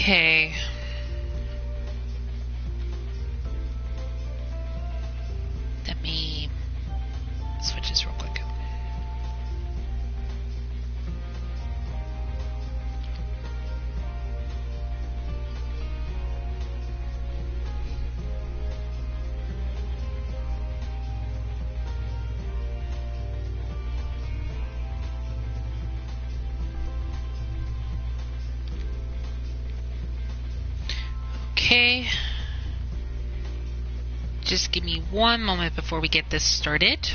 Okay. Let me switch this real quick. Okay. Just give me one moment before we get this started.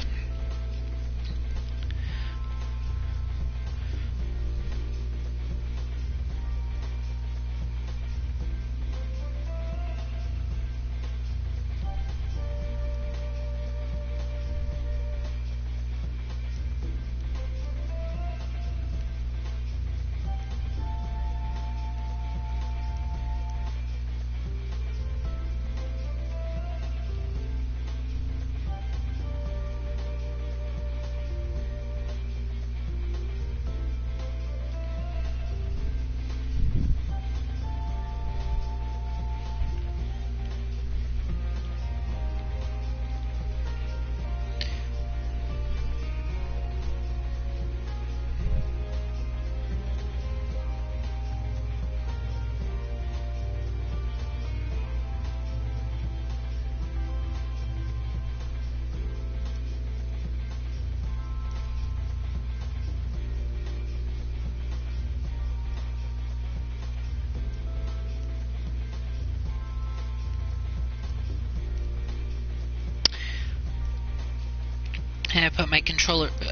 And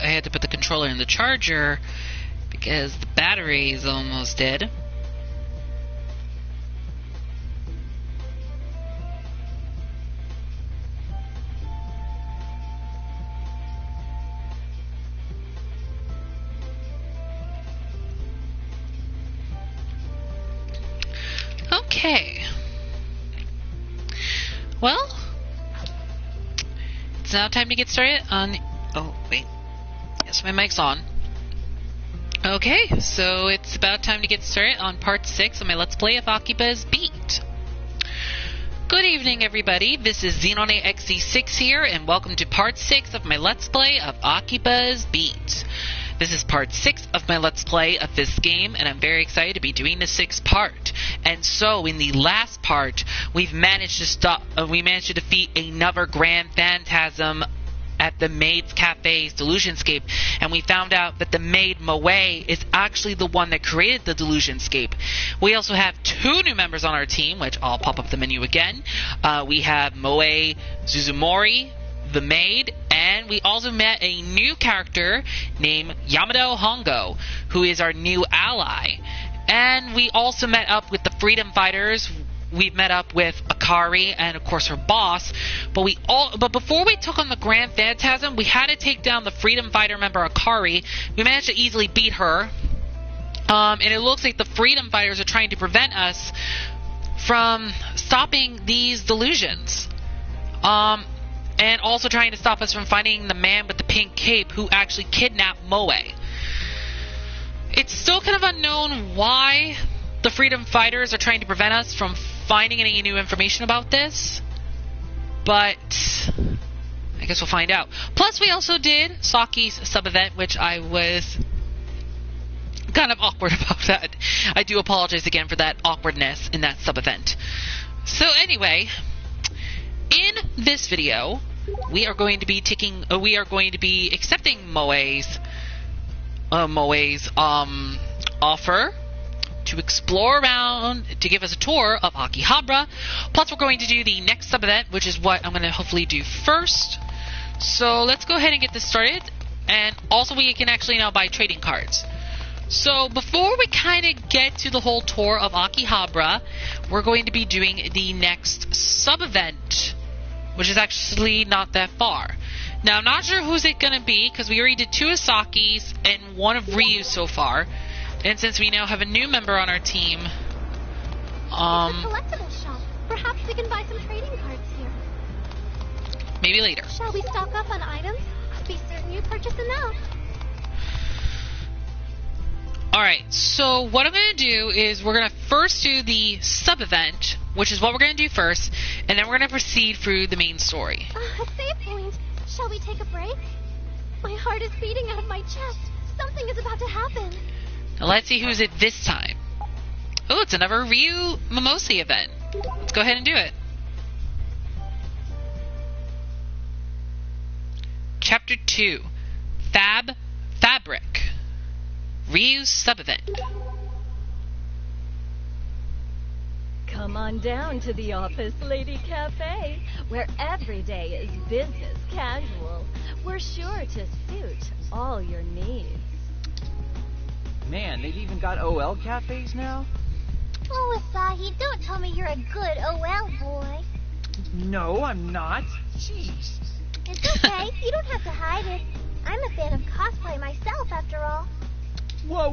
I had to put the controller in the charger because the battery is almost dead. Okay. Well, it's now time to get started on... Oh, wait. Yes, my mic's on. Okay, so it's about time to get started on part 6 of my Let's Play of AKIBA'S Beat. Good evening, everybody. This is Xenone XZ6 here, and welcome to part 6 of my Let's Play of AKIBA'S Beat. This is part 6 of my Let's Play of this game, and I'm very excited to be doing the 6th part. And so, in the last part, we managed to defeat another Grand Phantasm at the Maid's Cafe's Delusionscape, and we found out that the maid Moe is actually the one that created the Delusionscape. We also have 2 new members on our team, which I'll pop up the menu again. We have Moe Suzumori, the maid, and we also met a new character named Yamado Hongo, who is our new ally. And we also met up with the Freedom Fighters. We've met up with Akari and, of course, her boss. But before we took on the Grand Phantasm, we had to take down the Freedom Fighter member Akari. We managed to easily beat her. And it looks like the Freedom Fighters are trying to prevent us from stopping these delusions. And also trying to stop us from finding the man with the pink cape who actually kidnapped Moe. It's still kind of unknown why the Freedom Fighters are trying to prevent us from finding any new information about this, but I guess we'll find out. Plus, we also did Saki's sub-event, which I was kind of awkward about that. I do apologize again for that awkwardness in that sub-event. So anyway, in this video, we are going to be accepting Moe's offer to explore around, to give us a tour of Akihabara. Plus, we're going to do the next sub-event, which is what I'm going to hopefully do first. So let's go ahead and get this started. And also, we can actually now buy trading cards. So before we kind of get to the whole tour of Akihabara, we're going to be doing the next sub-event, which is actually not that far. Now, I'm not sure who's it going to be, because we already did 2 Asaki's and 1 of Ryu's so far. And since we now have a new member on our team, It's a collectible shop. Perhaps we can buy some trading cards here. maybe later. Shall we stock up on items? Be certain you purchase enough. Alright, so what I'm going to do is we're going to first do the sub-event, which is what we're going to do first, and then we're going to proceed through the main story. Save point. Shall we take a break? My heart is beating out of my chest. Something is about to happen. Now let's see who's it this time. Oh, it's another Ryu Mimosi event. Let's go ahead and do it. Chapter 2. Fabric. Ryu's sub-event. Come on down to the Office Lady Cafe, where every day is business casual. We're sure to suit all your needs. Man, they've even got OL cafes now? Oh, Asahi, don't tell me you're a good OL boy. No, I'm not. Jeez. It's okay. You don't have to hide it. I'm a fan of cosplay myself, after all. Whoa,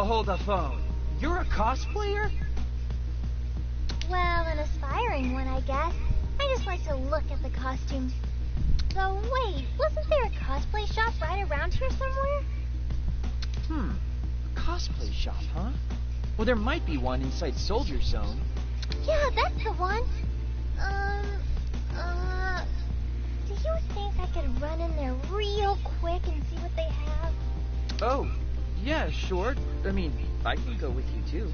hold the phone. You're a cosplayer? Well, an aspiring one, I guess. I just like to look at the costumes. So wait, wasn't there a cosplay shop right around here somewhere? A cosplay shop, huh? Well, there might be one inside Soldier Zone. Yeah, that's the one. Do you think I could run in there real quick and see what they have? Oh, yeah, sure. I mean, I can go with you, too.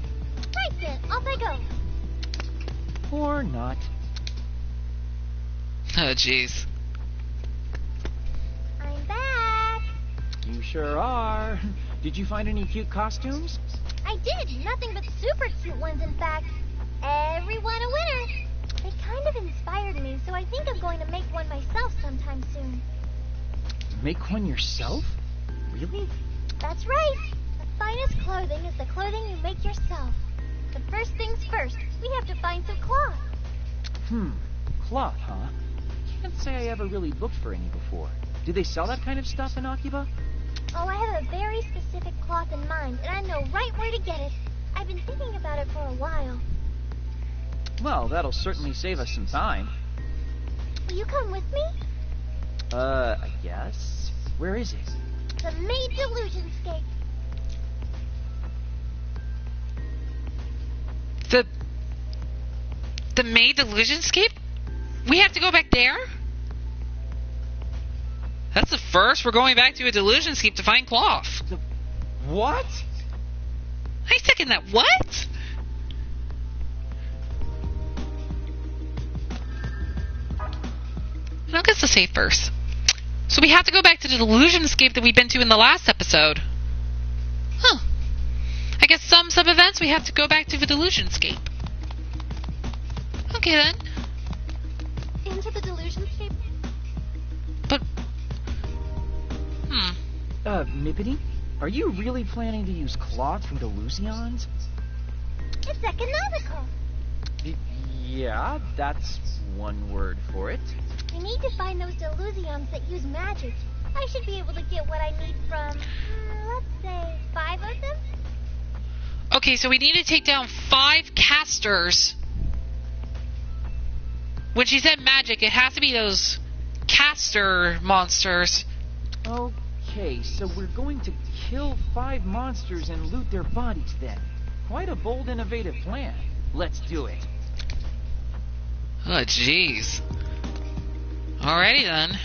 Right then, off I go. Or not. Oh, jeez. I'm back. You sure are. Did you find any cute costumes? I did. Nothing but super cute ones, in fact. Everyone a winner. They kind of inspired me, so I think I'm going to make one myself sometime soon. Make one yourself? Really? That's right. The finest clothing is the clothing you make yourself. But first things first, we have to find some cloth. Cloth, huh? Can't say I ever really looked for any before. Do they sell that kind of stuff in Akiba? Oh, I have a very specific cloth in mind, and I know right where to get it. I've been thinking about it for a while. Well, that'll certainly save us some time. Will you come with me? I guess. Where is it? The Maid Delusionscape. The Maid Delusionscape? We have to go back there? That's the first. We're going back to a Delusionscape to find cloth. What? I second that. What? I'll get the save first. So we have to go back to the Delusionscape that we've been to in the last episode. Huh. I guess some sub-events we have to go back to the Delusionscape. Okay then. Into the Delusionscape? But... Mippity? Are you really planning to use cloth from Delusions? It's economical. Yeah, that's one word for it. We need to find those Delusions that use magic. I should be able to get what I need from, let's say, 5 of them? Okay, so we need to take down 5 casters. When she said magic, it has to be those caster monsters. Okay, so we're going to kill 5 monsters and loot their bodies then. Quite a bold, innovative plan. Let's do it. Oh, jeez. Alrighty then.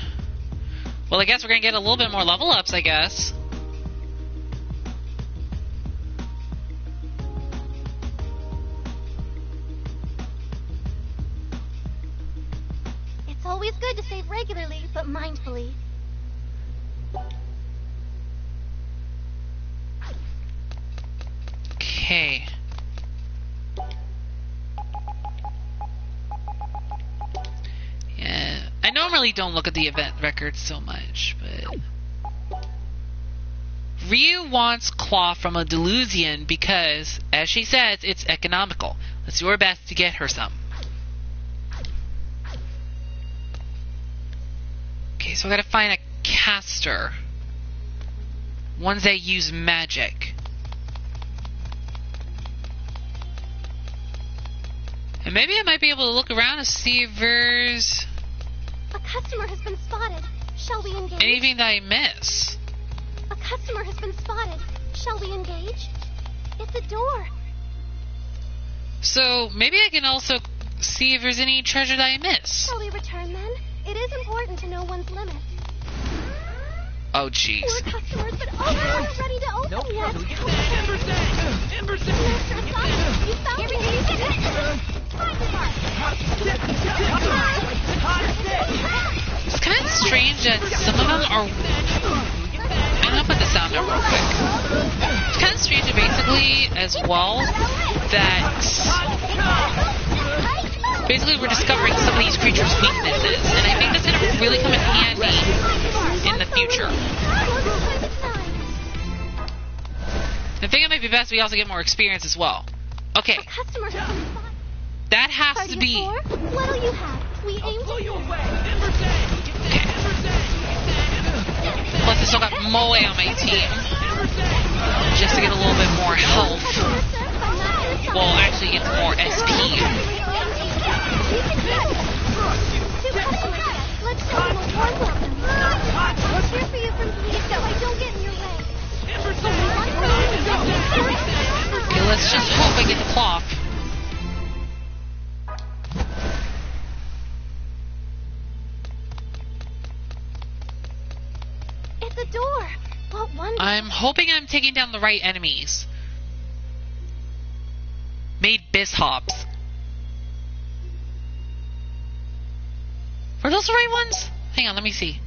Well, I guess we're gonna get a little bit more level ups, I guess. It's always good to save regularly, but mindfully. Okay. Yeah, I normally don't look at the event records so much, but... Ryu wants cloth from a Delusion because, as she says, it's economical. Let's do our best to get her some. Okay, so I gotta find a caster. Ones that use magic. And maybe I might be able to look around and see if there's... A customer has been spotted. Shall we engage? anything that I miss. A customer has been spotted. Shall we engage? It's a door. So maybe I can also see if there's any treasure that I missed. Shall we return then? It is important to know one's limits. Oh, jeez. More customers, but we're not ready to open yet. Emberson! Master Asaki, you found everything you can. It's kind of strange that some of them are... I'm gonna put this down there real quick. It's kind of strange that basically, as well, that... Basically, we're discovering some of these creatures' weaknesses, and I think that's going to really come in handy in the future. I think it might be best we also get more experience as well. Okay. That has to be... What'll you have? We aim to... Okay. Plus, I still got Moe on my team. Just to get a little bit more health. Well, actually get more SP. Let's show them a warm welcome. We're here for you from Bleed, so I don't get in your way. Okay, let's just hope I get the clock. It's a door. What one? I'm hoping I'm taking down the right enemies. Made Bishops. Are those the right ones? Hang on, let me see.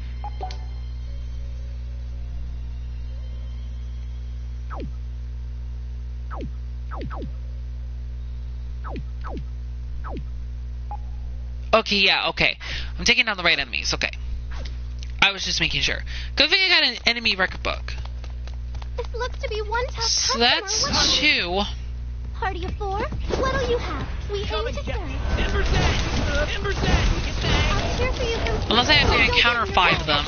Okay, yeah, okay. I'm taking down the right enemies, okay. I was just making sure. Good thing I got an enemy record book. This looks to be one tough So customer. that's 2. Party of 4? What'll you have? We aim to serve. I'm here for you from... Unless I have to encounter 5 of them.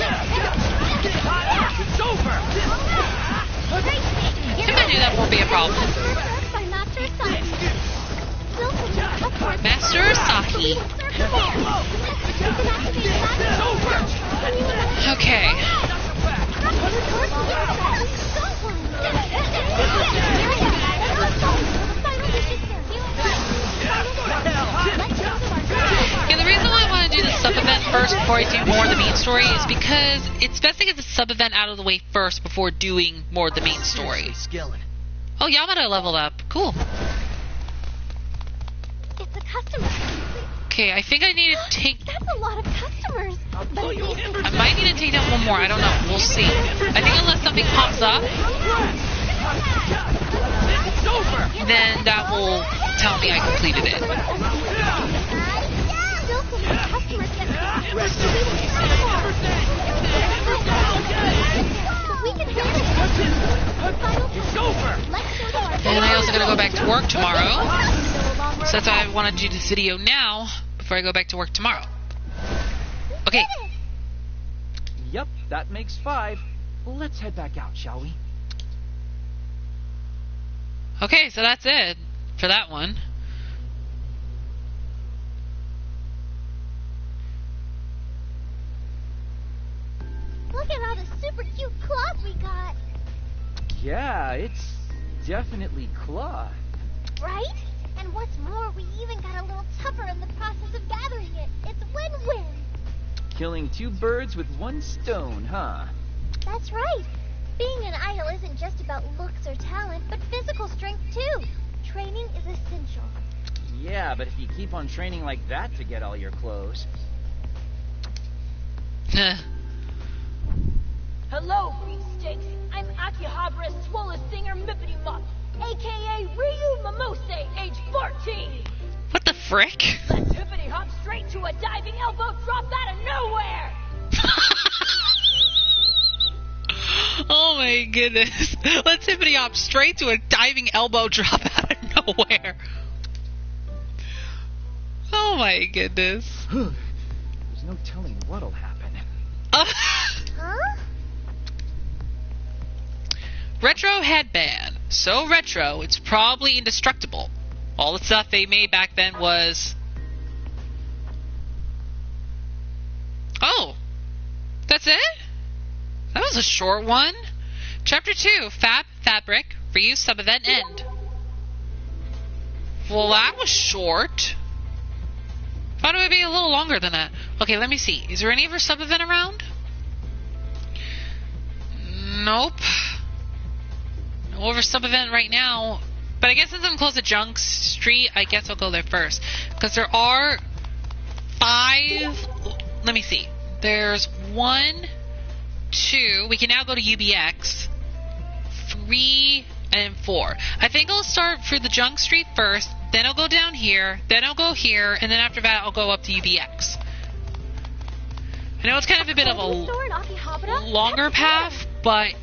It's over! If I do, that won't be a problem. By Master Asaki. Master Asaki. Okay. Yeah, the reason why I want to do the sub-event first before I do more of the main story is because it's best to get the sub-event out of the way first before doing more of the main story. Oh, Yamada leveled up. Cool. It's a customer. Okay, I think I need to take... That's a lot of customers. But I might need to take down one more. I don't know. We'll see. I think unless something pops up, then that will tell me I completed it. And I also gotta go back to work tomorrow. So that's why I want to do this video now before I go back to work tomorrow. Okay. Yep, that makes 5. Let's head back out, shall we? Okay, so that's it for that one. Look at all the super cute cloth we got. Yeah, it's definitely cloth. Right? And what's more, we even got a little tougher in the process of gathering it. It's win-win. Killing 2 birds with 1 stone, huh? That's right. Being an idol isn't just about looks or talent, but physical strength too. Training is essential. Yeah, but if you keep on training like that to get all your clothes... Hello, beefsteaks. I'm Akihabara's Swole Singer Mippity Mop, a.k.a. Ryu Momose, age 14. What the frick? Let's hippity hop straight to a diving elbow drop out of nowhere. Oh my goodness. Let's hippity hop straight to a diving elbow drop out of nowhere. Oh my goodness. There's no telling what'll happen. Huh? Retro headband. So retro, it's probably indestructible. All the stuff they made back then was... Oh. That's it? That was a short one. Chapter 2, Fabric, Reuse Sub-Event End. Well, that was short. Thought it would be a little longer than that. Okay, let me see. Is there any other sub-event around? Nope. No other sub-event right now. But I guess since I'm close to Junk Street, I guess I'll go there first. Because there are 5... Let me see. There's 1, 2... We can now go to UBX. 3... and 4. I think I'll start through the Junk Street first, then I'll go down here, then I'll go here, and then after that I'll go up to UBX. I know it's kind of a bit of a longer path, but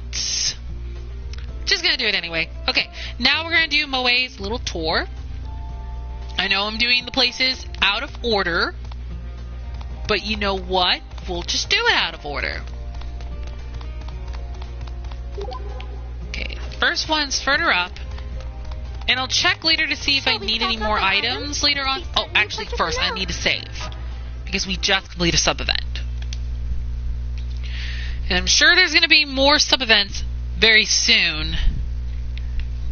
just gonna do it anyway. Okay, now we're gonna do Moe's little tour. I know I'm doing the places out of order, but you know what? We'll just do it out of order. Okay, the first one's further up. And I'll check later to see if I need any more items later on. Oh, actually, first I need to save. Because we just completed a sub-event. And I'm sure there's going to be more sub-events very soon.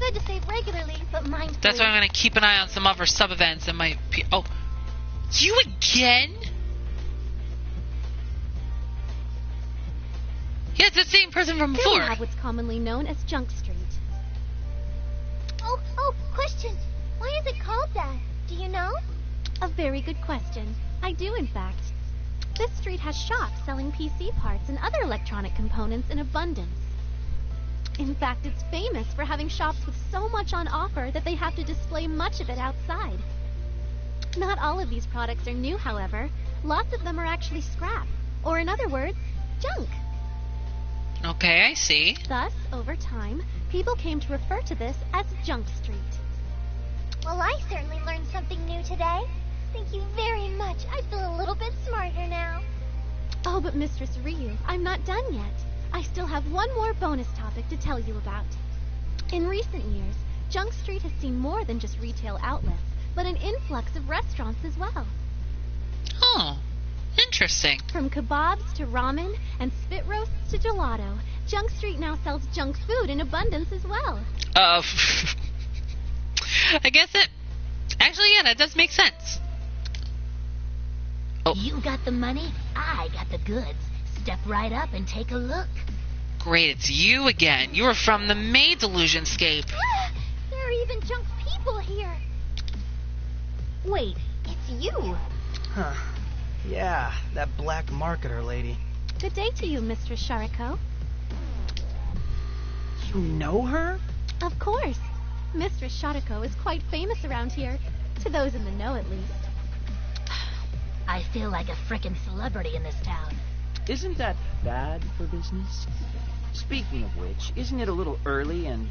Good to save regularly, but mindfully. That's why I'm going to keep an eye on some other sub-events that might be... Oh, you again? Yeah, it's the same person from before. Here we have what's commonly known as Junk Street. Oh, question. Why is it called that? Do you know? A very good question. I do, in fact. This street has shops selling PC parts and other electronic components in abundance. In fact, it's famous for having shops with so much on offer that they have to display much of it outside. Not all of these products are new, however. Lots of them are actually scrap, or in other words, junk. Okay, I see. Thus, over time, people came to refer to this as Junk Street. Well, I certainly learned something new today. Thank you very much. I feel a little bit smarter now. Oh, but Mistress Ryu, I'm not done yet. I still have one more bonus topic to tell you about. In recent years, Junk Street has seen more than just retail outlets, but an influx of restaurants as well. Oh, interesting. From kebabs to ramen and spit roasts to gelato, Junk Street now sells junk food in abundance as well. I guess it... Actually, yeah, that does make sense. Oh. You got the money, I got the goods. Step right up and take a look. Great, it's you again. You were from the Maid's Illusionscape. There are even junk people here. Wait, it's you. Huh. Yeah, that black marketer lady. Good day to you, Mistress Shariko. You know her? Of course. Mistress Shariko is quite famous around here, to those in the know at least. I feel like a frickin' celebrity in this town. Isn't that bad for business? Speaking of which, isn't it a little early and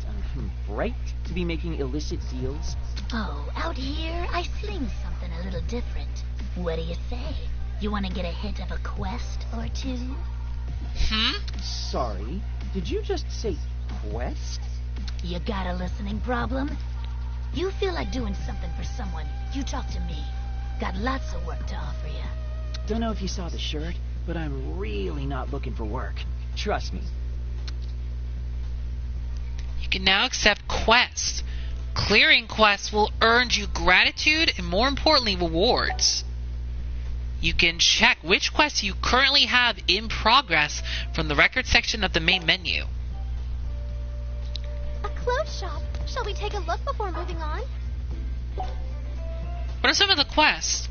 bright to be making illicit deals? Oh, out here, I sling something a little different. What do you say? You want to get a hit of a quest or two? Sorry, did you just say quest? You got a listening problem? You feel like doing something for someone, you talk to me. Got lots of work to offer you. Don't know if you saw the shirt, but I'm really not looking for work. Trust me. You can now accept quests. Clearing quests will earn you gratitude and, more importantly, rewards. You can check which quests you currently have in progress from the record section of the main menu. A clothes shop. Shall we take a look before moving on? What are some of the quests?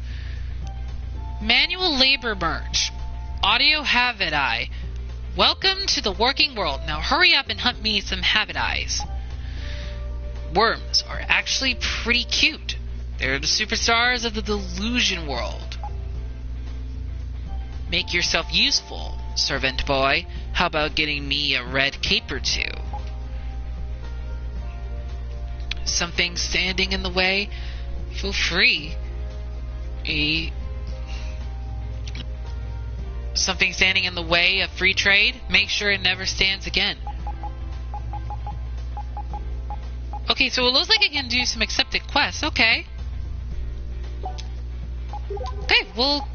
Manual labor merch. Audio Havidai. Welcome to the working world. Now hurry up and hunt me some Havidais. Worms are actually pretty cute. They're the superstars of the delusion world. Make yourself useful, servant boy. How about getting me a red cape or two? Something standing in the way? Feel free. Something standing in the way of free trade? Make sure it never stands again. Okay, so it looks like I can do some accepted quests. Okay. Okay, we'll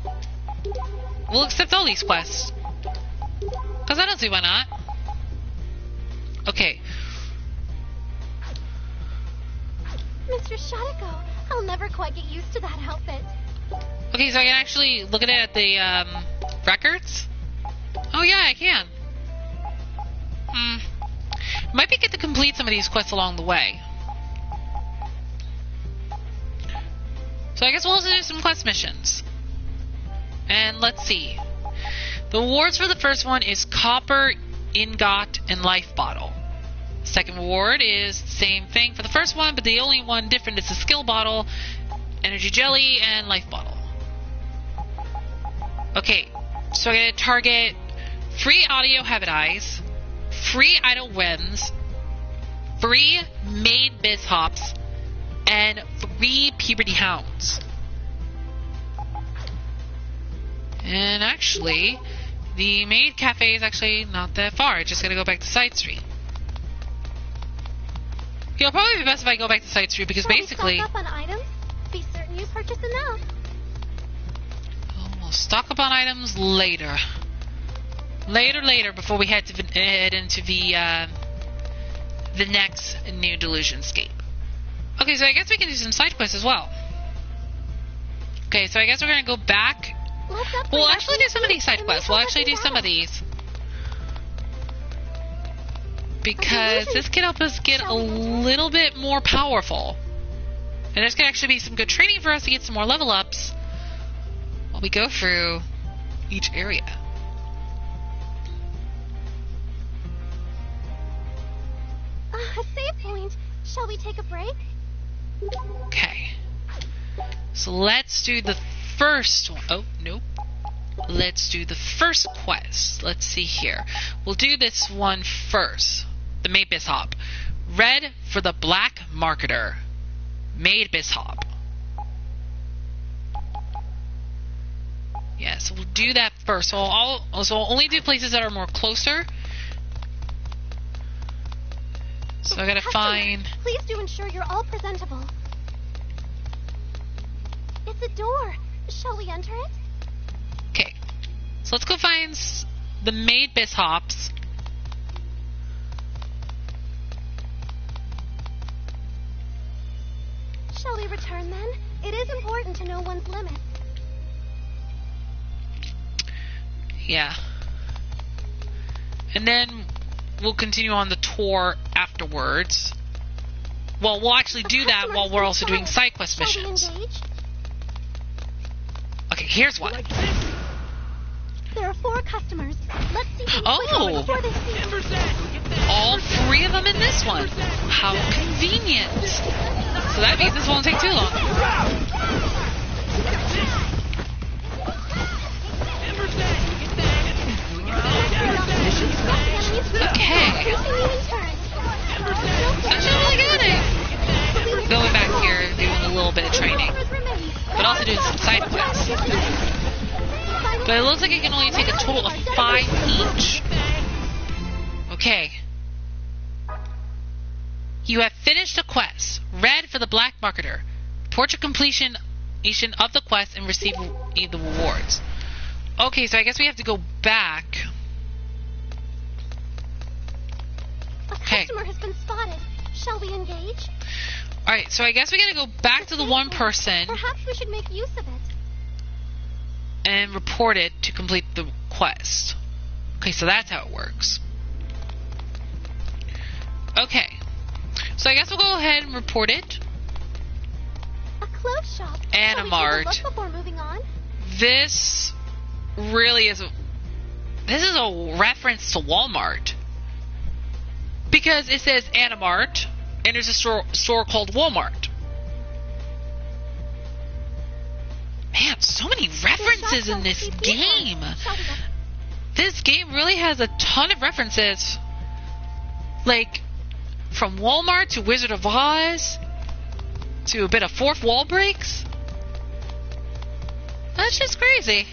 accept all these quests. Because I don't see why not. Okay. Mr. Shariko, I'll never quite get used to that outfit. Okay, so I can actually look at it at the records? Oh yeah, I can. Might be good to complete some of these quests along the way. So I guess we'll also do some quest missions. And let's see. The rewards for the first one is copper, ingot, and life bottle. Second reward is the same thing for the first one, but the only one different is the skill bottle, energy jelly, and life bottle. Okay, so I'm going to target free audio AKIBA'S, free idle wins, free maid biz hops, and free puberty hounds. And actually, the maid cafe is actually not that far. I just gotta go back to Side Street. It'll probably be best if I go back to Side Street because basically... Stock up on items? Be certain you purchase enough. We'll stock up on items later. Later, before we head into the next new delusion scape. Okay, so I guess we can do some side quests as well. Okay, so I guess we're gonna go back. We'll actually do some of these side quests. We'll actually do some of these. Because this can help us get a little bit more powerful. And there's gonna actually be some good training for us to get some more level ups while we go through each area. A save point. Shall we take a break? Okay. So let's do the first one. Oh, nope. Let's do the first quest. Let's see here. We'll do this one first. The Maid Bishop. Red for the Black Marketer. Maid Bishop. Yeah, so we'll do that first. So I'll only do places that are more closer. So I gotta find... Please do ensure you're all presentable. It's a door. Shall we enter it? Okay. So let's go find the Maid Bishops. Shall we return then? It is important to know one's limits. Yeah. And then we'll continue on the tour afterwards. Well, we'll actually do that while we're also doing side quest missions. Okay, here's one. There are 4 customers. Let's see them Oh! before they see. All 3 of them in this one. How convenient. So that means this won't take too long. Okay. Actually, really good. Going back here, doing a little bit of training, but also doing some side quests. But it looks like it can only take a total of 5 each. Okay. You have finished a quest. Red for the Black Marketer. Report your completion of the quest and receive the rewards. Okay, so I guess we have to go back. A customer has been spotted. Shall we engage? Alright, so I guess we gotta go back to the one person Perhaps we should make use of it. and report it to complete the quest. Okay, so that's how it works. Okay. So I guess we'll go ahead and report it. A clothes shop. Animart. Shall we take a look before moving on? This really is a reference to Walmart. Because it says Animart, and there's a store called Walmart. Man, so many references in this game. This game really has a ton of references. Like, from Walmart to Wizard of Oz to a bit of fourth wall breaks. That's just crazy.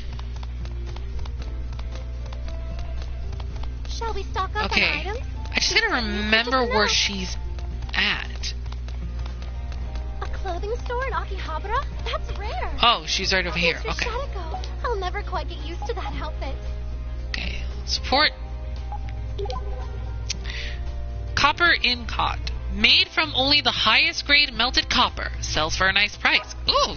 Shall we stock up on Okay. items? I just gotta remember where she's at. A clothing store in Akihabara? That's rare. Oh, she's right over here. Mr. Okay. Shadiko. I'll never quite get used to that outfit. Okay. Support. Copper Incot. Made from only the highest grade melted copper. Sells for a nice price. Ooh!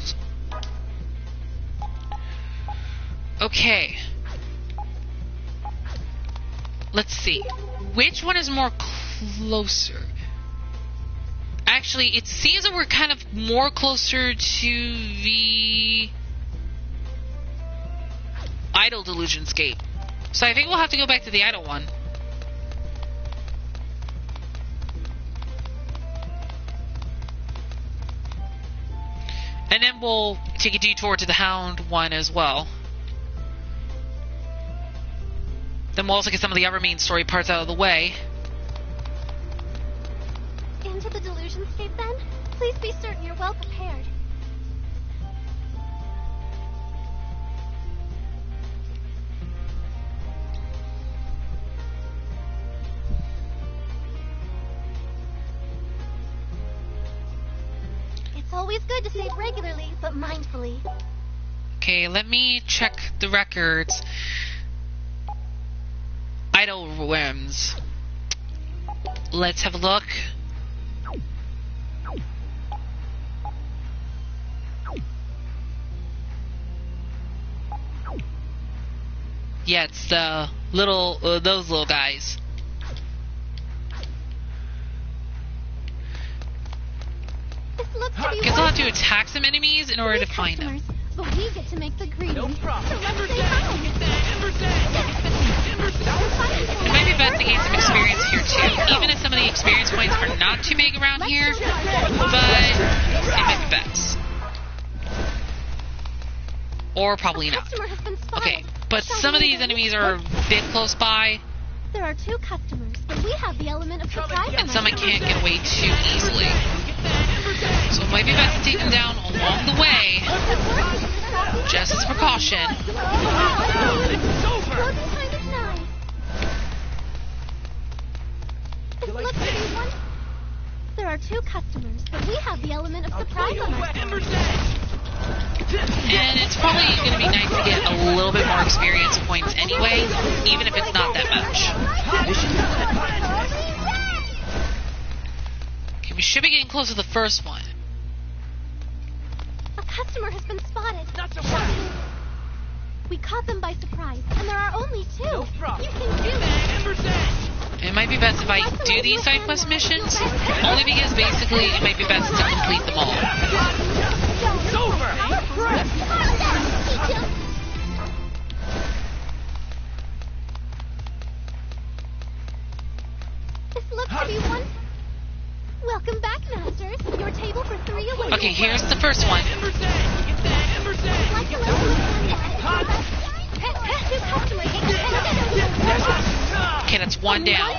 Okay. Let's see. Which one is more closer? Actually, it seems that we're kind of more closer to the Idle Delusions Gate. So I think we'll have to go back to the Idle one. And then we'll take a detour to the Hound one as well. Then we'll also get some of the other main story parts out of the way. Into the Delusionscape, then? Please be certain you're well prepared. It's always good to save regularly, but mindfully. Okay, let me check the records. Idle Worms. Let's have a look. Yeah, it's the little, those little guys. This looks to be Guess I'll have to attack some enemies in order to find them. customers, but we get to make the greetings. No problem. So let's say hi. It might be best to gain some experience here too, even if some of the experience points are not too big around here, but it might be best. Or probably not. Customer has been spotted. Okay, but some of these enemies are a bit close by, There are 2 customers, but we have the element of surprise. and some I can't get away too easily. So it might be best to take them down along the way, just as a precaution. Closing time is 9. This looks to be one. There are 2 customers, but we have the element of surprise on our side. And it's probably going to be nice to get a little bit more experience points anyway, even if it's not that much. Okay, we should be getting close to the first one. A customer has been spotted. We caught them by surprise, and there are only 2. No problem. You can do it. It might be best if I do these side quest missions, only because basically it might be best to complete them all. It's over! This looks to be one. Welcome back, Masters. Your table for 3 awaits. Okay, here's the first one. Like to let you 2 customers. Okay, that's one down.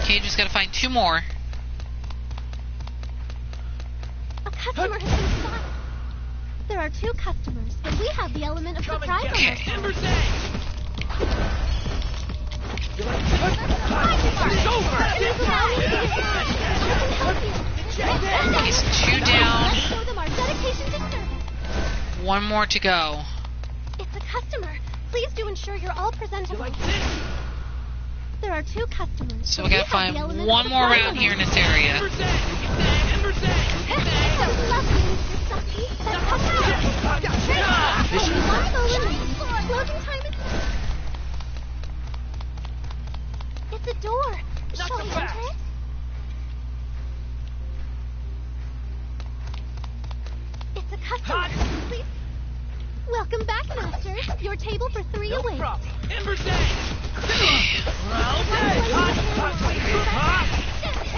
Okay, just gotta find 2 more. A customer has been spotted. There are 2 customers, but we have the element of surprise on Okay. our side. Okay, so 2 down. Show them our dedication to service. 1 more to go. It's a customer. Please do ensure you're all presentable. There are 2 customers. So but we gotta have the find element 1 of more surprise around on here our in this side. area. So lovely, Mr. Stucky. That customer. Only 1 soul remaining. Closing time is. It's a door. Shall we enter it? It's a customer. Please. Welcome back, Masters. Your table for 3 awaits.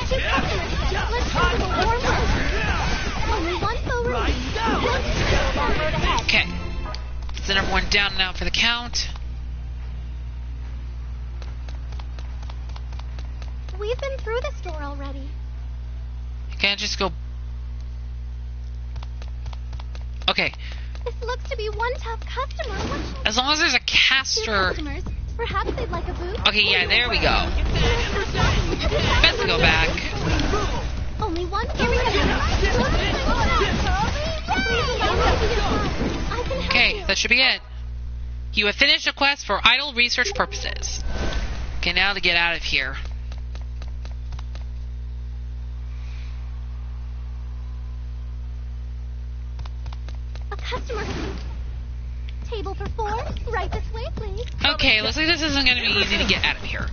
Two customers. Let's show them a warm welcome. Only 1 foe remaining. Road ahead. Okay. Send everyone down and out for the count. We've been through this door already. I can't just go. Okay. This looks to be one tough customer. What should As long as there's a 2 caster. customers? Perhaps they'd like a boost. Okay, yeah, there we go. Best to go back. Only 1 Here we go. I can help Okay, you. that should be it. You have finished a quest for idle research purposes. Okay, now to get out of here. customer. Table for 4. Right this way, please. Okay, looks like this isn't going to be easy to get out of here.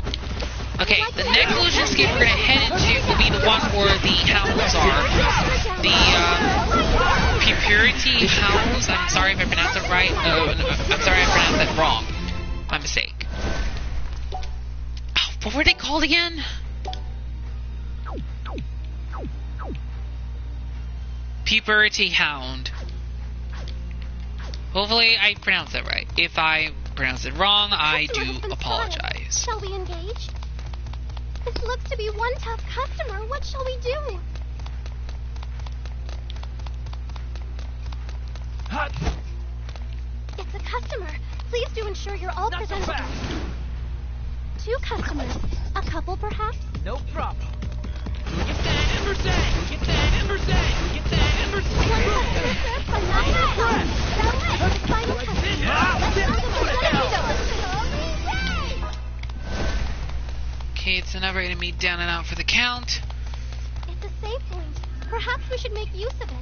Okay, the next illusion escape we're going to head into will be the one where the hounds are. The Purity Hounds. I'm sorry if I pronounced it right. I'm sorry I pronounced that wrong. My mistake. Oh, what were they called again? Purity Hound. Hopefully I pronounced that right. If I pronounced it wrong, I do apologize. Shall we engage? This looks to be one tough customer. What shall we do? Hot. It's a customer. Please do ensure you're all presentable. 2 customers. A couple, perhaps? No problem. Get that Ember Sang! Get that Ember Sang! Get that Ember Sang! One customer served by final customer. Okay, it's never going to be down and out for the count. It's a save point. Perhaps we should make use of it.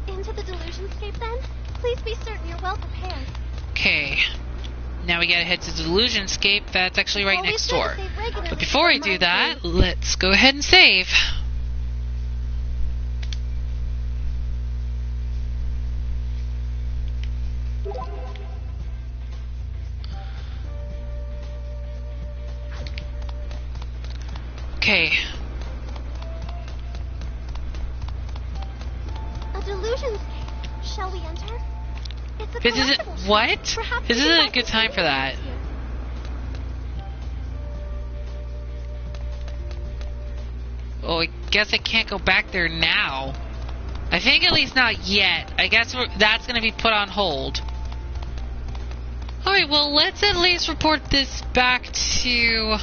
Into the delusionscape, then? Please be certain you're well prepared. Okay. Now we gotta head to the Delusionscape. That's actually right next door. But before I do that, let's go ahead and save. Okay. A delusionscape. Shall we enter? It's a This isn't collectible what? shop. Perhaps This we isn't can a good time for that. here. Oh, I guess I can't go back there now. I think at least not yet. I guess that's going to be put on hold. Alright, well, let's at least report this back to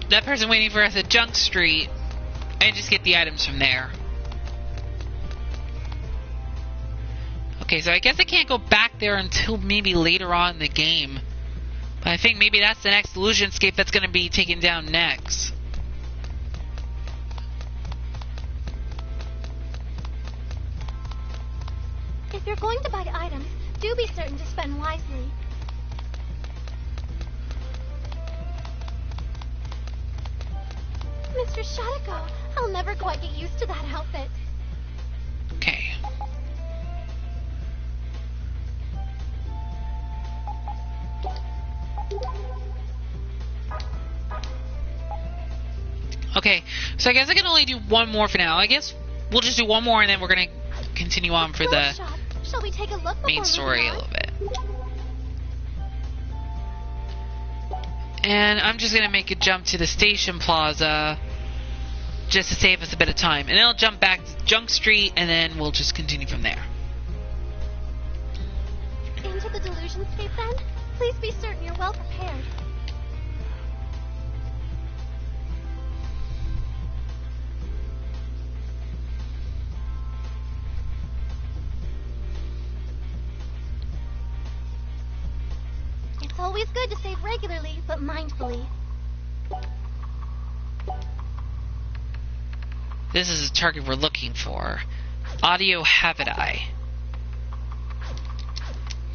that person waiting for us at Junk Street and just get the items from there. Okay, so I guess I can't go back there until maybe later on in the game. But I think maybe that's the next Delusionscape that's going to be taken down next. If you're going to buy items, do be certain to spend wisely. Mr. Shatiko, I'll never quite get used to that outfit. Okay. Okay, so I guess I can only do one more for now. I guess we'll just do one more and then we're going to continue on for the Shop. Shall we take a look main before story moving a on? little bit. And I'm just going to make a jump to the station plaza just to save us a bit of time. And then I'll jump back to Junk Street and then we'll just continue from there. Into the Delusionscape, then? Please be certain you're well prepared. It's always good to save regularly, but mindfully. This is the target we're looking for. Akihabara.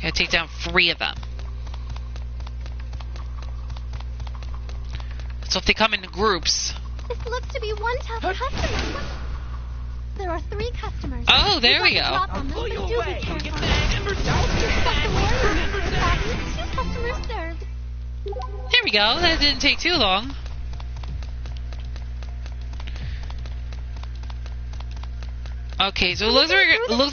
Gotta take down 3 of them. So if they come in groups... This looks to be one tough customer. There are 3 customers. Oh, there we go. I'll pull you away. Get that Ember Sang. 2 customers served. There we go. That didn't take too long. Okay, so it looks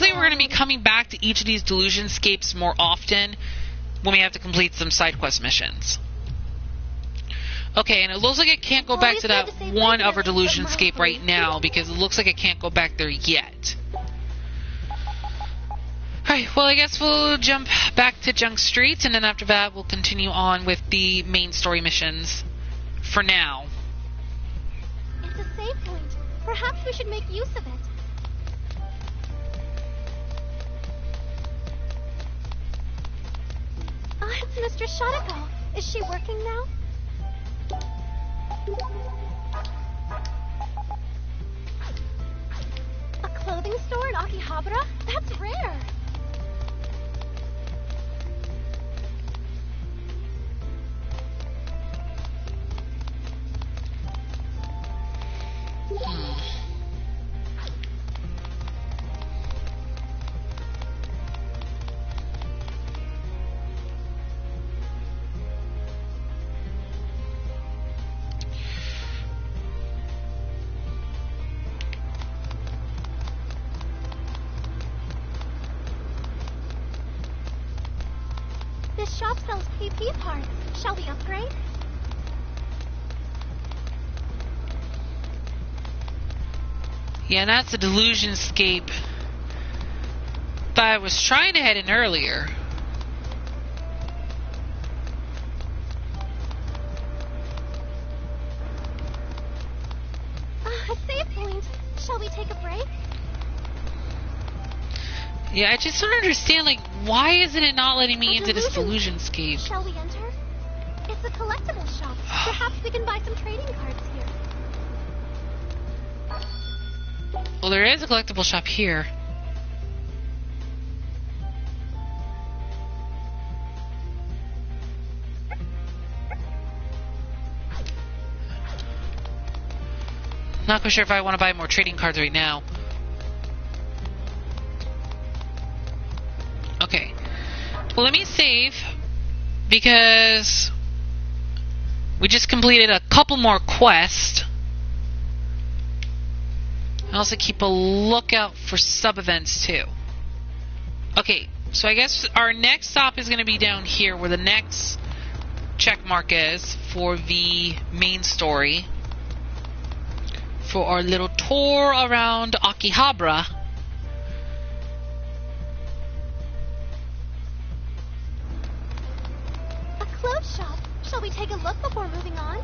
like we're going to be coming back to each of these Delusionscapes more often when we have to complete some side quest missions. Okay, and it looks like I can't go back to that one other Delusionscape right now because it looks like I can't go back there yet. Alright, well I guess we'll jump back to Junk Street and then after that we'll continue on with the main story missions for now. It's a save point. Perhaps we should make use of it. I It's Mr. Shotako. Is she working now? A clothing store in Akihabara? That's rare. This shop sells PP parts. Shall we upgrade? Yeah, and that's the Delusionscape that I was trying to head in earlier. A save point. Shall we take a break? Yeah, I just don't understand, like, why isn't it not letting me into this Delusion- Delusionscape? Shall we enter? It's a collectible shop. Perhaps we can buy some trading cards here. Well, there is a collectible shop here. Not quite sure if I want to buy more trading cards right now. Okay. Well, let me save, because we just completed a couple more quests. And also keep a lookout for sub-events too. Okay, so I guess our next stop is going to be down here where the next check mark is for the main story. For our little tour around Akihabara. A clothes shop. Shall we take a look before moving on?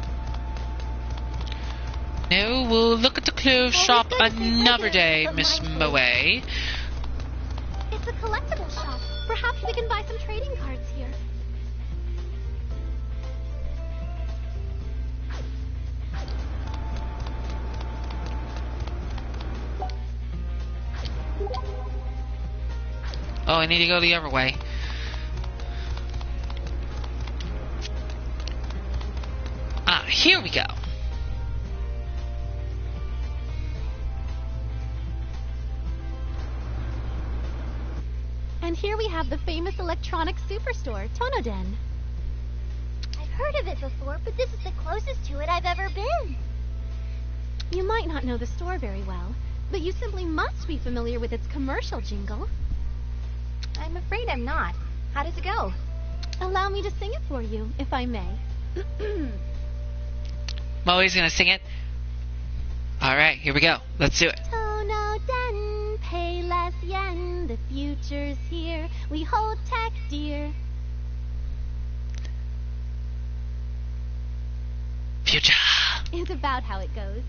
No, we'll look at the clothes shop another day, Miss Moe. It's a collectible shop. Perhaps we can buy some trading cards here. Oh, I need to go the other way. Ah, here we go. And here we have the famous electronics superstore, Tonoden. I've heard of it before, but this is the closest to it I've ever been. You might not know the store very well, but you simply must be familiar with its commercial jingle. I'm afraid I'm not. How does it go? Allow me to sing it for you, if I may. Moe's gonna sing it. Alright, here we go. Let's do it. Tonoden, pay less yen, the future's here, we hold tech dear. Future. Is about how it goes.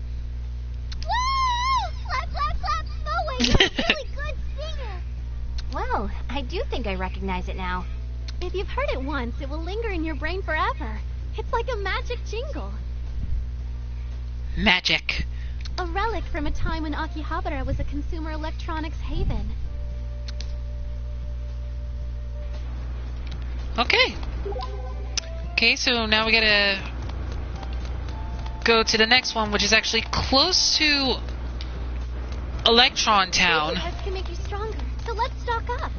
Woo! Clap, clap, clap! Moe, you're a really good singer! Well, I do think I recognize it now. If you've heard it once, it will linger in your brain forever. It's like a magic jingle. Magic. A relic from a time when Akihabara was a consumer electronics haven. Okay. Okay, so now we gotta go to the next one, which is actually close to Electron Town. Trading cards can make you stronger, so let's stock up.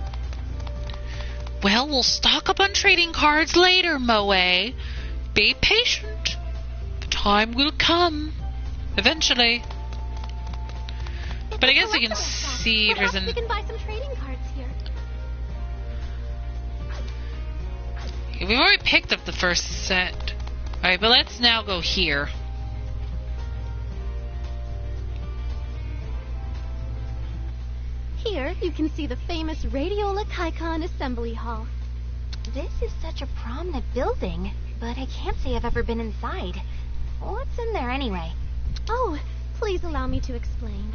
Well, we'll stock up on trading cards later, Moe. Be patient. The time will come. Eventually. It's But a I guess we can collectible shop. see if there's Perhaps an... we can buy some trading cards here. We've already picked up the first set. Alright, but let's now go here. Here, you can see the famous Radiola Kaikon Assembly Hall. This is such a prominent building, but I can't say I've ever been inside. What's in there anyway? Oh, please allow me to explain.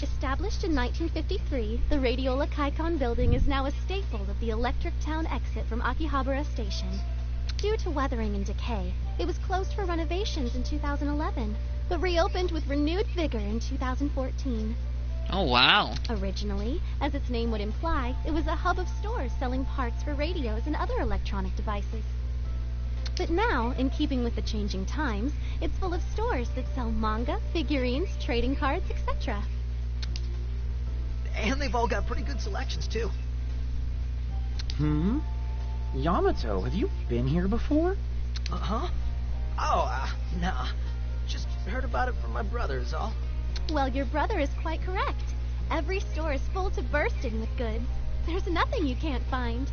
Established in 1953, the Radiola Kaikon building is now a staple of the Electric Town exit from Akihabara Station. Due to weathering and decay, it was closed for renovations in 2011, but reopened with renewed vigor in 2014. Oh, wow. Originally, as its name would imply, it was a hub of stores selling parts for radios and other electronic devices. But now, in keeping with the changing times, it's full of stores that sell manga, figurines, trading cards, etc. And they've all got pretty good selections, too. Yamato, have you been here before? Uh-huh. Oh, nah. Just heard about it from my brother is all. Well, your brother is quite correct. Every store is full to bursting with goods. There's nothing you can't find.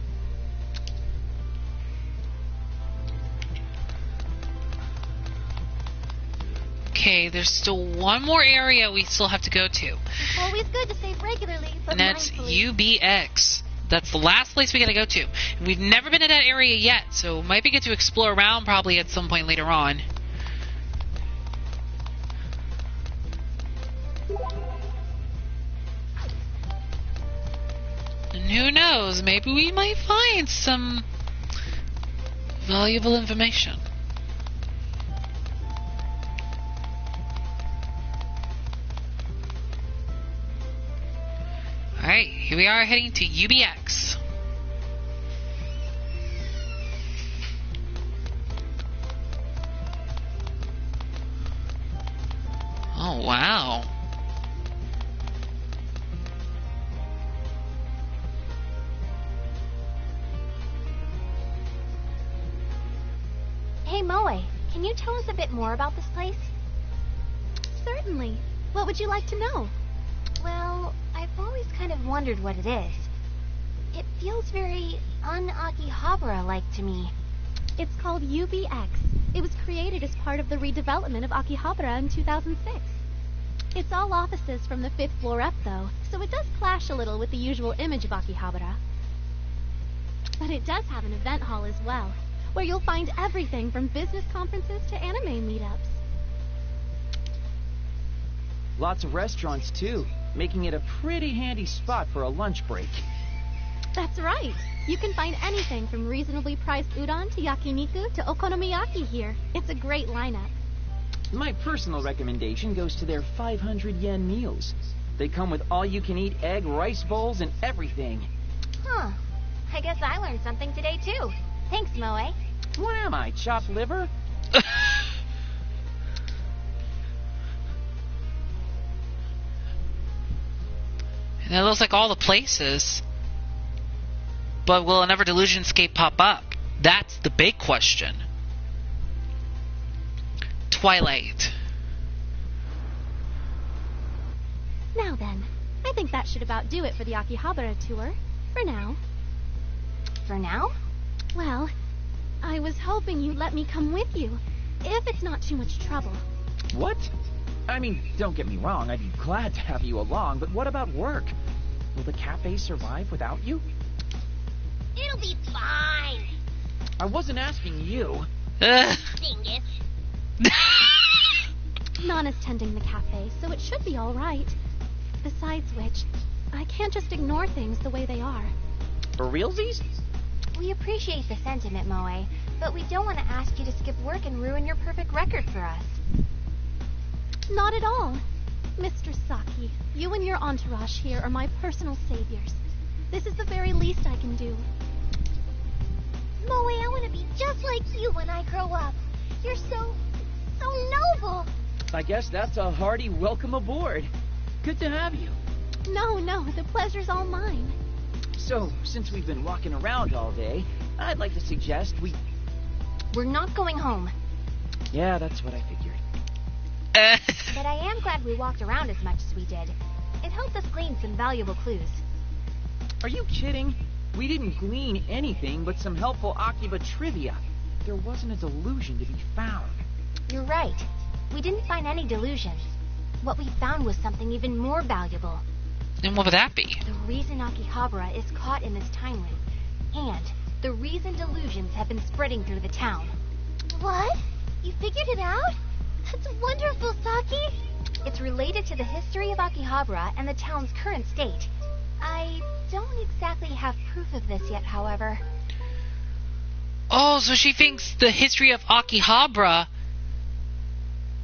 Okay, there's still one more area we still have to go to. Always good to save regularly, but And that's mindfully. UBX. That's the last place we gotta go to. We've never been to that area yet, so might be good to explore around probably at some point later on. And who knows, maybe we might find some valuable information. Alright, here we are heading to UBX. Oh, wow. Hey, Moe, can you tell us a bit more about this place? Certainly. What would you like to know? Well, I've always kind of wondered what it is. It feels very un-Akihabara-like to me. It's called UBX. It was created as part of the redevelopment of Akihabara in 2006. It's all offices from the 5th floor up, though, so it does clash a little with the usual image of Akihabara. But it does have an event hall as well, where you'll find everything from business conferences to anime meetups. Lots of restaurants, too, making it a pretty handy spot for a lunch break. That's right. You can find anything from reasonably priced udon to yakiniku to okonomiyaki here. It's a great lineup. My personal recommendation goes to their 500 yen meals. They come with all-you-can-eat egg rice bowls and everything. Huh. I guess I learned something today, too. Thanks, Moe. What am I, chopped liver? And it looks like all the places. But will another Delusionscape pop up? That's the big question. Twilight. Now then, I think that should about do it for the Akihabara tour. For now. For now? Well, I was hoping you'd let me come with you, if it's not too much trouble. What? I mean, don't get me wrong, I'd be glad to have you along, but what about work? Will the cafe survive without you? It'll be fine. I wasn't asking you. Dingus. Nana's tending the cafe, so it should be all right. Besides which, I can't just ignore things the way they are. For realsies? We appreciate the sentiment, Moe, but we don't want to ask you to skip work and ruin your perfect record for us. Not at all. Mr. Saki, you and your entourage here are my personal saviors. This is the very least I can do. Moe, I want to be just like you when I grow up. You're so noble. I guess that's a hearty welcome aboard. Good to have you. No, the pleasure's all mine. So, since we've been walking around all day, I'd like to suggest we... We're not going home, Yeah, that's what I figured. but I am glad we walked around as much as we did. It helped us glean some valuable clues. Are you kidding? We didn't glean anything but some helpful Akiba trivia. There wasn't a delusion to be found. You're right. We didn't find any delusions. What we found was something even more valuable. And what would that be? The reason Akihabara is caught in this time loop. And the reason delusions have been spreading through the town. What? You figured it out? That's wonderful, Saki. It's It's related to the history of Akihabara and the town's current state. I don't exactly have proof of this yet, however. Oh, so she thinks the history of Akihabara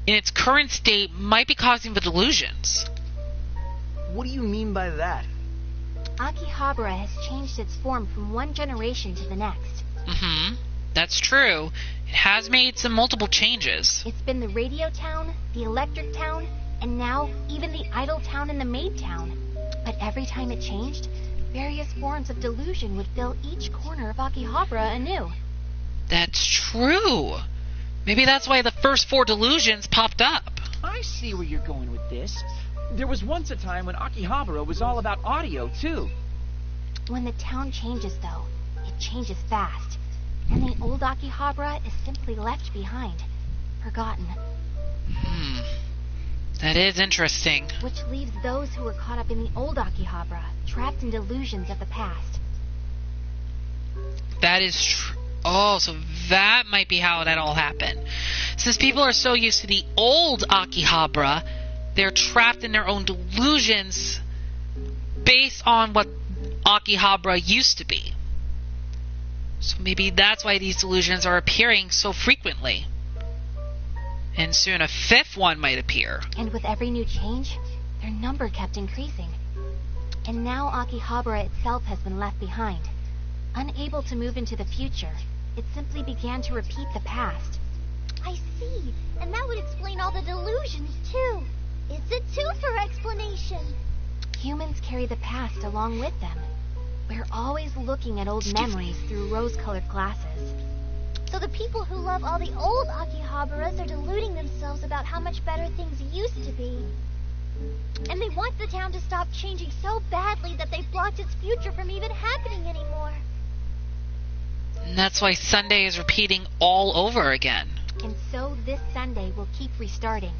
in its current state might be causing the delusions. What do you mean by that? Akihabara has changed its form from one generation to the next. Mm-hmm. That's true. It has made some multiple changes. It's been the radio town, the electric town, and now even the idle town and the maid town. But every time it changed, various forms of delusion would fill each corner of Akihabara anew. That's true. Maybe that's why the first 4 delusions popped up. I see where you're going with this. There was once a time when Akihabara was all about audio, too. When the town changes, though, it changes fast. And the old Akihabara is simply left behind, forgotten. That is interesting. Which leaves those who were caught up in the old Akihabara, trapped in delusions of the past. That is true. Oh, so that might be how that all happened. Since people are so used to the old Akihabara, they're trapped in their own delusions based on what Akihabara used to be. So maybe that's why these delusions are appearing so frequently. And soon a 5th one might appear. And with every new change, their number kept increasing. And now Akihabara itself has been left behind. Unable to move into the future, it simply began to repeat the past. I see. And that would explain all the delusions, too. It's a twofer explanation. Humans carry the past along with them. We're always looking at old memories through rose-colored glasses. So the people who love all the old Akihabaras are deluding themselves about how much better things used to be. And they want the town to stop changing so badly that they've blocked its future from even happening anymore. And that's why Sunday is repeating all over again. And so this Sunday will keep restarting.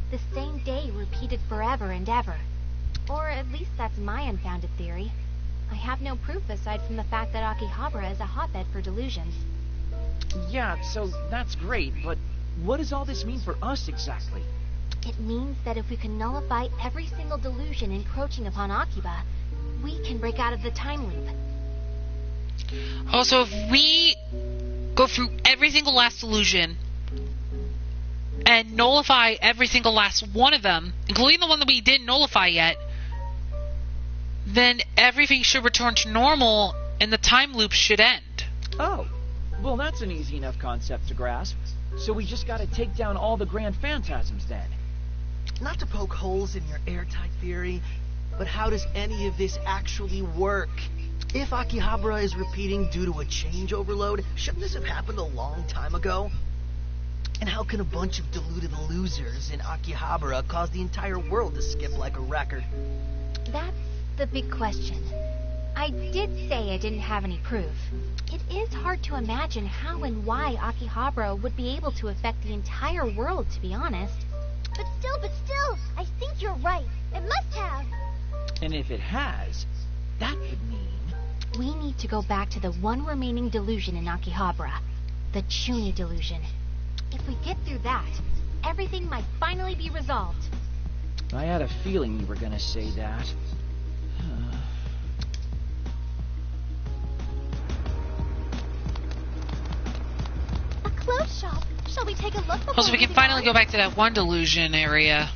The same day repeated forever and ever. Or at least that's my unfounded theory. I have no proof aside from the fact that Akihabara is a hotbed for delusions. Yeah, so that's great, but what does all this mean for us exactly? It means that if we can nullify every single delusion encroaching upon Akiba, we can break out of the time loop. Also, if we go through every single last delusion and nullify every single last one of them, including the one that we didn't nullify yet, then everything should return to normal and the time loop should end. Oh, well that's an easy enough concept to grasp. So we just gotta take down all the grand phantasms then. Not to poke holes in your airtight theory, but how does any of this actually work? If Akihabara is repeating due to a change overload, shouldn't this have happened a long time ago? And how can a bunch of deluded losers in Akihabara cause the entire world to skip like a record? That's the big question. I did say I didn't have any proof. It is hard to imagine how and why Akihabara would be able to affect the entire world, to be honest. But still, I think you're right. It must have. And if it has, that would mean... We need to go back to the one remaining delusion in Akihabara, the Chuni delusion. If we get through that, everything might finally be resolved. I had a feeling you were gonna say that. A clothes shop. Shall we take a look before Also, we can move finally on? go back to that one delusion area.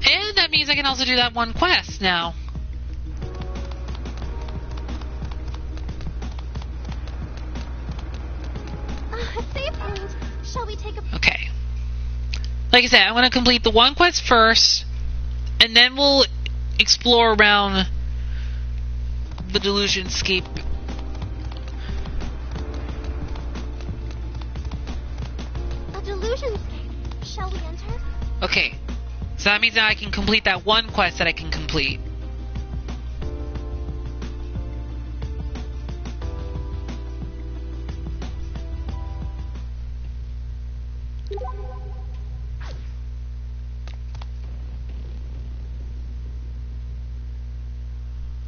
And that means I can also do that one quest now. A safe route. Shall we take a... Okay. Like I said, I'm going to complete the one quest first, and then we'll explore around the delusion scape. A delusionscape. Shall we enter? Okay. So that means that I can complete that one quest that I can complete.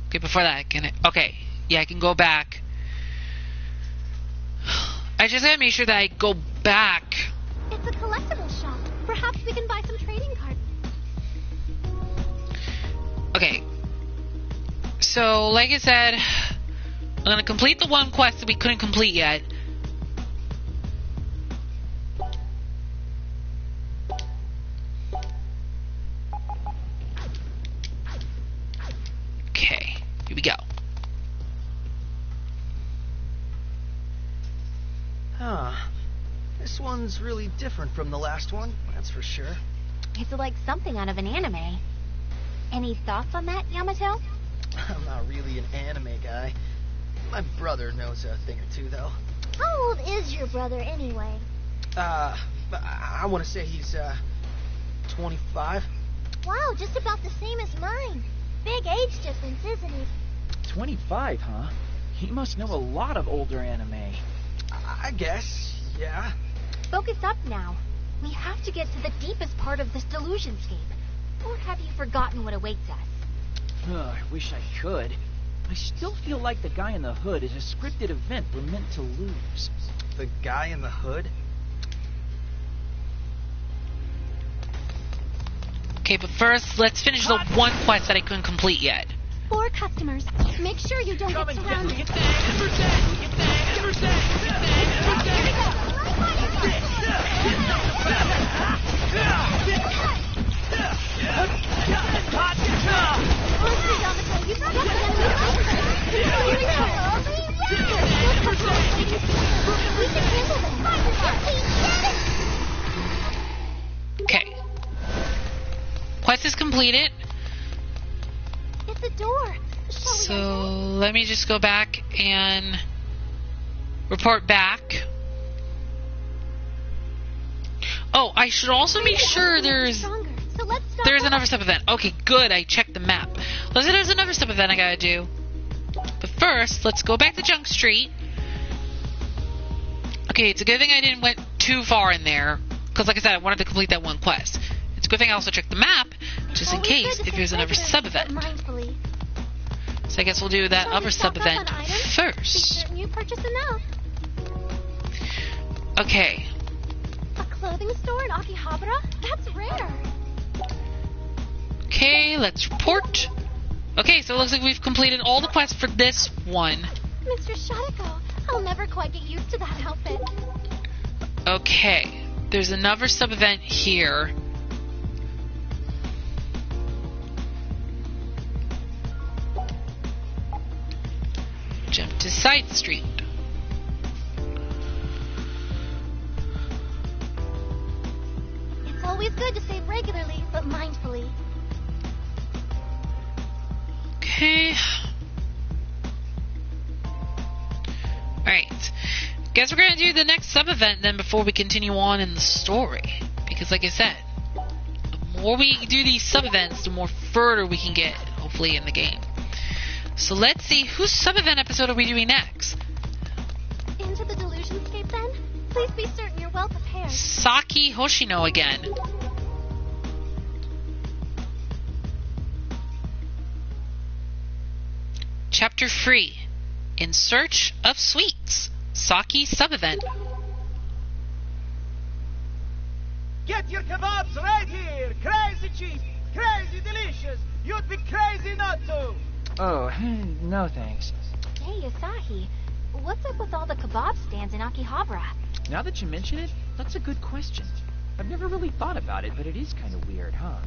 Okay, before that, I can go back. I just gotta make sure that I go back It's a We can buy some trading cards. Okay. So, like I said, I'm gonna complete the one quest that we couldn't complete yet. Okay, here we go. Huh. This one's really different from the last one, that's for sure. It's like something out of an anime. Any thoughts on that, Yamato? I'm not really an anime guy. My brother knows a thing or two, though. How old is your brother anyway? I want to say he's, 25. Wow, just about the same as mine. Big age difference, isn't it? 25, huh? He must know a lot of older anime. I guess, yeah. Focus up now. We have to get to the deepest part of this delusionscape. Or have you forgotten what awaits us? I wish I could. I still feel like the guy in the hood is a scripted event we're meant to lose. The guy in the hood? Okay, but first, let's finish the one quest that I couldn't complete yet. 4 customers. Make sure you don't get surrounded. Okay. Quest is completed. It's a door. So let me just go back and report back. Oh, I should also make sure there's another sub-event. Okay, good, I checked the map. There's another sub-event I gotta do. But first, let's go back to Junk Street. Okay, it's a good thing I didn't went too far in there. Because like I said, I wanted to complete that one quest. It's a good thing I also checked the map, just in case if there's another sub-event. So I guess we'll do that other sub-event first. You purchase enough. Okay. A clothing store in Akihabara? That's rare. Okay, let's report. Okay, so it looks like we've completed all the quests for this one. Mr. Shadeko, I'll never quite get used to that outfit. Okay, there's another sub-event here. Jump to Side Street. It's always good to save regularly, but mindfully. Okay. Alright. Guess we're gonna do the next sub-event then before we continue on in the story. Because like I said, the more we do these sub-events, the more further we can get, hopefully, in the game. So let's see, whose sub-event episode are we doing next? Into the delusionscape then? Please be certain you're well prepared. Saki Hoshino again. Chapter 3. In Search of Sweets. Saki sub-event. Get your kebabs right here! Crazy cheap! Crazy delicious! You'd be crazy not to! Oh, no thanks. Hey, Asahi. What's up with all the kebab stands in Akihabara? Now that you mention it, that's a good question. I've never really thought about it, but it is kind of weird, huh?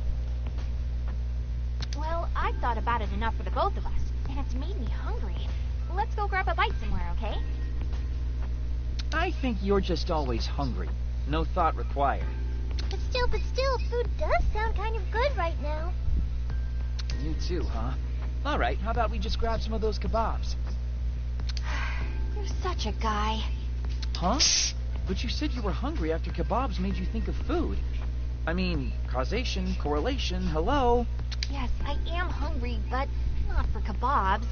Well, I've thought about it enough for the both of us, and it's made me hungry. Let's go grab a bite somewhere, okay? I think you're just always hungry. No thought required. But still, food does sound kind of good right now. You too, huh? Alright, how about we just grab some of those kebabs? You're such a guy. Huh? But you said you were hungry after kebabs made you think of food. I mean, causation, correlation, hello? Yes, I am hungry, but not for kebabs.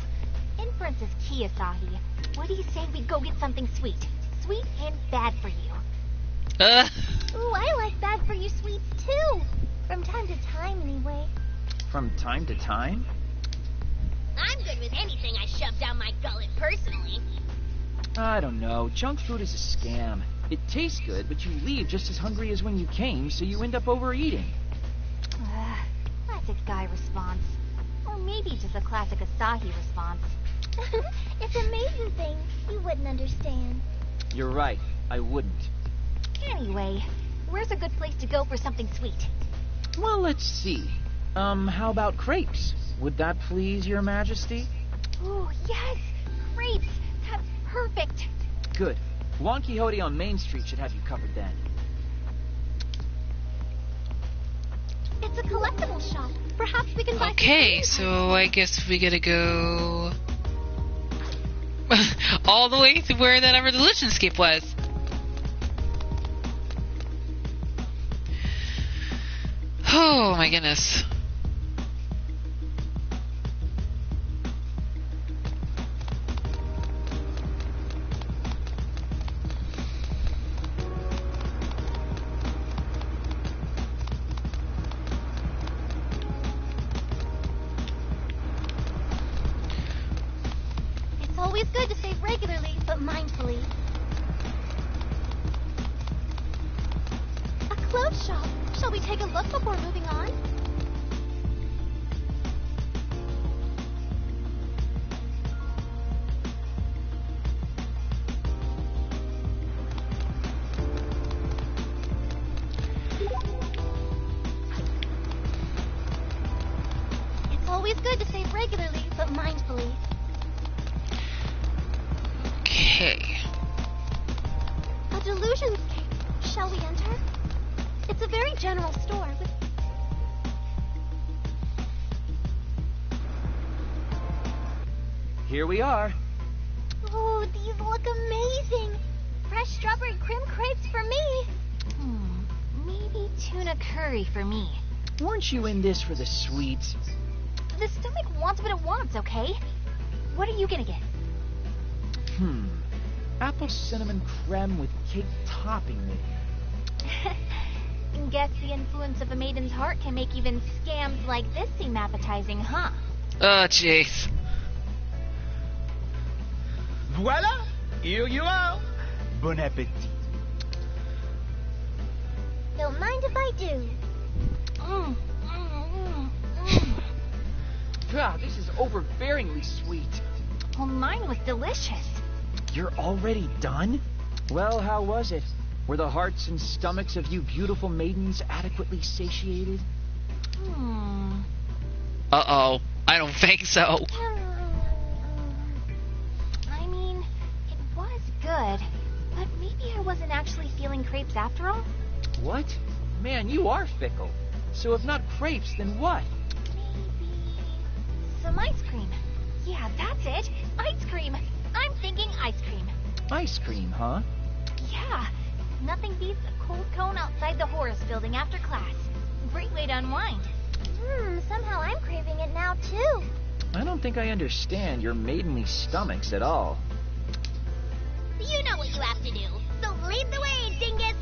Inference is key, Asahi. What do you say we go get something sweet? Sweet and bad for you. Ooh, I like bad for you sweets too. From time to time, anyway. From time to time? I'm good with anything I shove down my gullet personally. I don't know. Junk food is a scam. It tastes good, but you leave just as hungry as when you came, so you end up overeating. Classic guy response. Or maybe just a classic Asahi response. It's a maiden thing. You wouldn't understand. You're right, I wouldn't. Anyway, where's a good place to go for something sweet? Well, let's see. How about crepes? Would that please your majesty? Oh, yes! Crepes! That's perfect! Good. Juan Quixote on Main Street should have you covered then. It's a collectible shop. Perhaps we can buy Okay, some so I guess we gotta go all the way to where that evolution-scape was. Oh my goodness. It's always good to save regularly, but mindfully. A clothes shop. Shall we take a look before moving on? It's always good to save regularly, but mindfully. Okay. A delusions cave. Shall we enter? It's a very general store with... Here we are. Oh, these look amazing. Fresh strawberry cream crepes for me. Maybe tuna curry for me. Weren't you in this for the sweets? The stomach wants what it wants, okay? What are you gonna get? Apple cinnamon creme with cake topping maybe. Guess the influence of a maiden's heart can make even scams like this seem appetizing, huh? Oh, jeez. Voila! Here you are. Bon appetit. Don't mind if I do. God, this is overbearingly sweet. Well, mine was delicious. You're already done? Well, how was it? Were the hearts and stomachs of you beautiful maidens adequately satiated? Uh-oh. I don't think so. I mean, it was good, but maybe I wasn't actually feeling crepes after all. What? Man, you are fickle. So if not crepes, then what? Maybe some ice cream. Yeah, that's it. Ice cream. I'm thinking ice cream. Ice cream, huh? Yeah. Nothing beats a cold cone outside the Horace building after class. Great way to unwind. Somehow I'm craving it now, too. I don't think I understand your maidenly stomachs at all. You know what you have to do. So lead the way, dingus.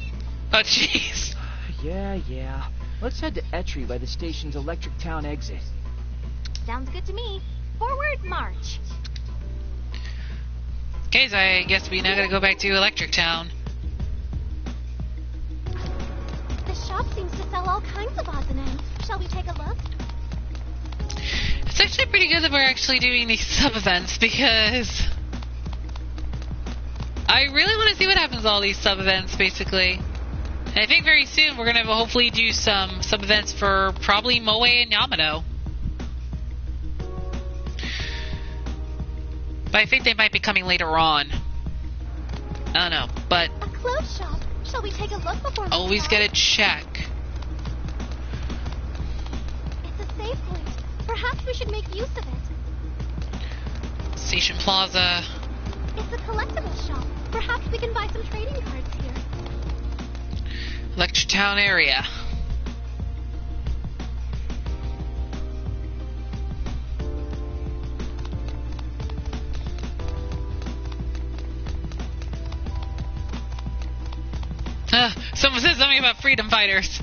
Oh, jeez. Yeah. Let's head to Etri by the station's Electric Town exit. Sounds good to me. Forward march. Okay, so I guess we now gotta go back to Electric Town. The shop seems to sell all kinds of odds and ends. Shall we take a look? It's actually pretty good that we're actually doing these sub-events, because I really want to see what happens to all these sub-events, basically. And I think very soon we're going to hopefully do some sub-events for probably Moe and Yamato. But I think they might be coming later on. I don't know, but A clothes shop. Shall we take a look before moving always on? gotta check. It's a save point. Perhaps we should make use of it. Station Plaza. It's a collectible shop. Perhaps we can buy some trading cards here. Electric Town area. Someone said something about freedom fighters.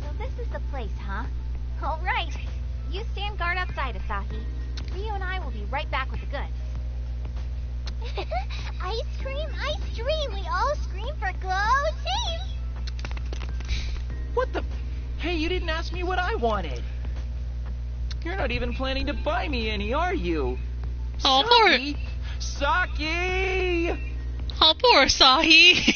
So this is the place, huh? All right. You stand guard outside, Asahi. Ryu and I will be right back with the goods. Ice cream, we all scream for Glow Team! What the... Hey, you didn't ask me what I wanted. You're not even planning to buy me any, are you? Oh, Saki! Saki! Oh, poor Asahi.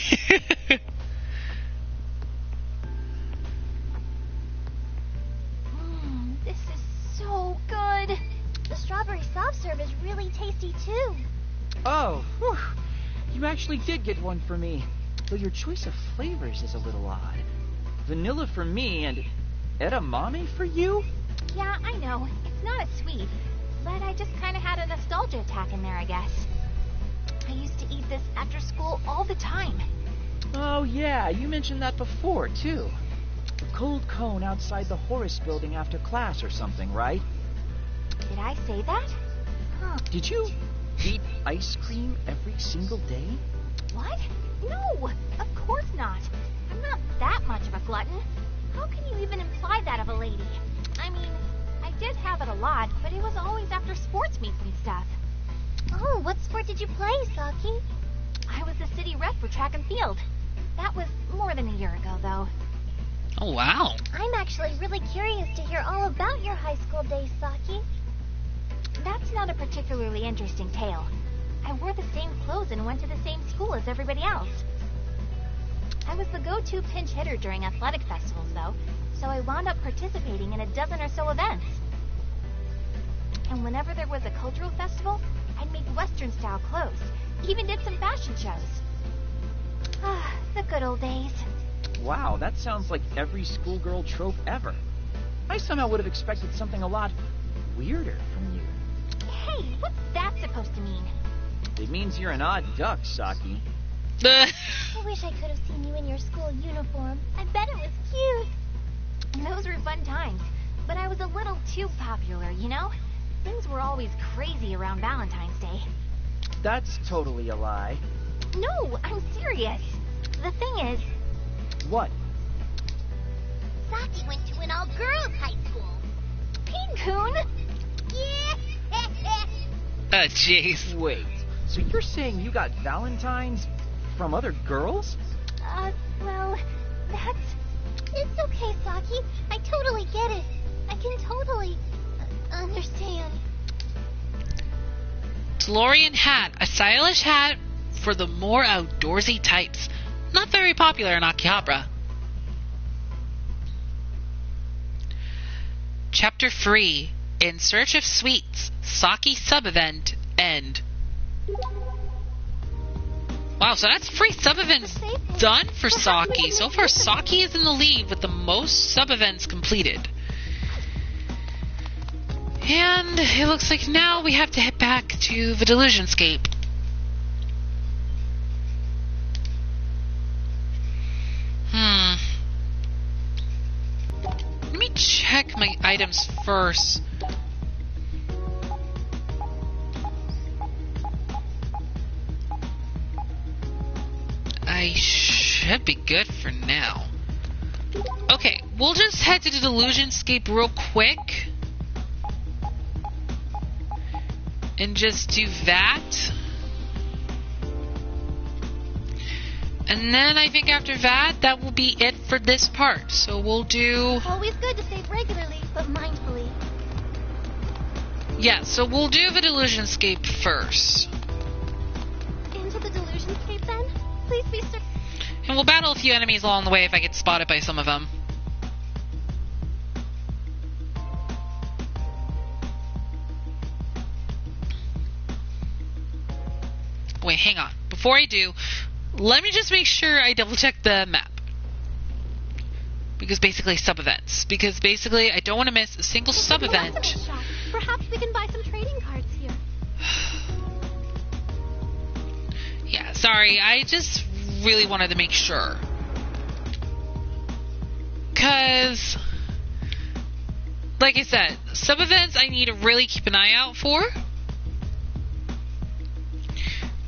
This is so good. The strawberry soft serve is really tasty too. Oh, whew. You actually did get one for me. Though your choice of flavors is a little odd. Vanilla for me and edamame for you? Yeah, I know. It's not as sweet. But I just kind of had a nostalgia attack in there, I guess. I used to eat this after school all the time. Oh yeah, you mentioned that before, too. The cold cone outside the Horace building after class or something, right? Did I say that? Huh. Did you eat ice cream every single day? What? No, of course not. I'm not that much of a glutton. How can you even imply that of a lady? I mean, I did have it a lot, but it was always after sports meets and stuff. Oh, what sport did you play, Saki? I was the city rep for track and field. That was more than a year ago, though. Oh, wow. I'm actually really curious to hear all about your high school days, Saki. That's not a particularly interesting tale. I wore the same clothes and went to the same school as everybody else. I was the go-to pinch hitter during athletic festivals, though, so I wound up participating in a dozen or so events. And whenever there was a cultural festival, I'd make Western-style clothes, even did some fashion shows. Ah, the good old days. Wow, that sounds like every schoolgirl trope ever. I somehow would have expected something a lot weirder from you. Hey, what's that supposed to mean? It means you're an odd duck, Saki. I wish I could have seen you in your school uniform. I bet it was cute. Those were fun times, but I was a little too popular, you know? Things were always crazy around Valentine's Day. That's totally a lie. No, I'm serious. The thing is... What? Saki went to an all-girls high school. Pin-kun? Yeah! Jeez. Wait, so you're saying you got Valentines from other girls? Well, that's... It's okay, Saki. I totally get it. I can totally understand. DeLorean hat. A stylish hat for the more outdoorsy types. Not very popular in Akihabara. Chapter 3. In Search of Sweets. Saki sub-event. End. Wow, so that's 3 sub-events done for Saki. So far, Saki is in the lead with the most sub-events completed. And it looks like now we have to head back to the Delusionscape. Let me check my items first. I should be good for now. Okay, we'll just head to the Delusionscape real quick. And just do that. And then I think after that, that will be it for this part. So we'll do... Always good to save regularly, but mindfully. Yeah, so we'll do the Delusionscape first. Into the Delusionscape then? Please be certain. And we'll battle a few enemies along the way if I get spotted by some of them. Wait, hang on. Before I do, let me just make sure I double check the map. Because basically sub-events. Because basically I don't want to miss a single sub-event. Perhaps we can buy some trading cards here. Yeah, sorry. I just really wanted to make sure. Because, like I said, sub-events I need to really keep an eye out for.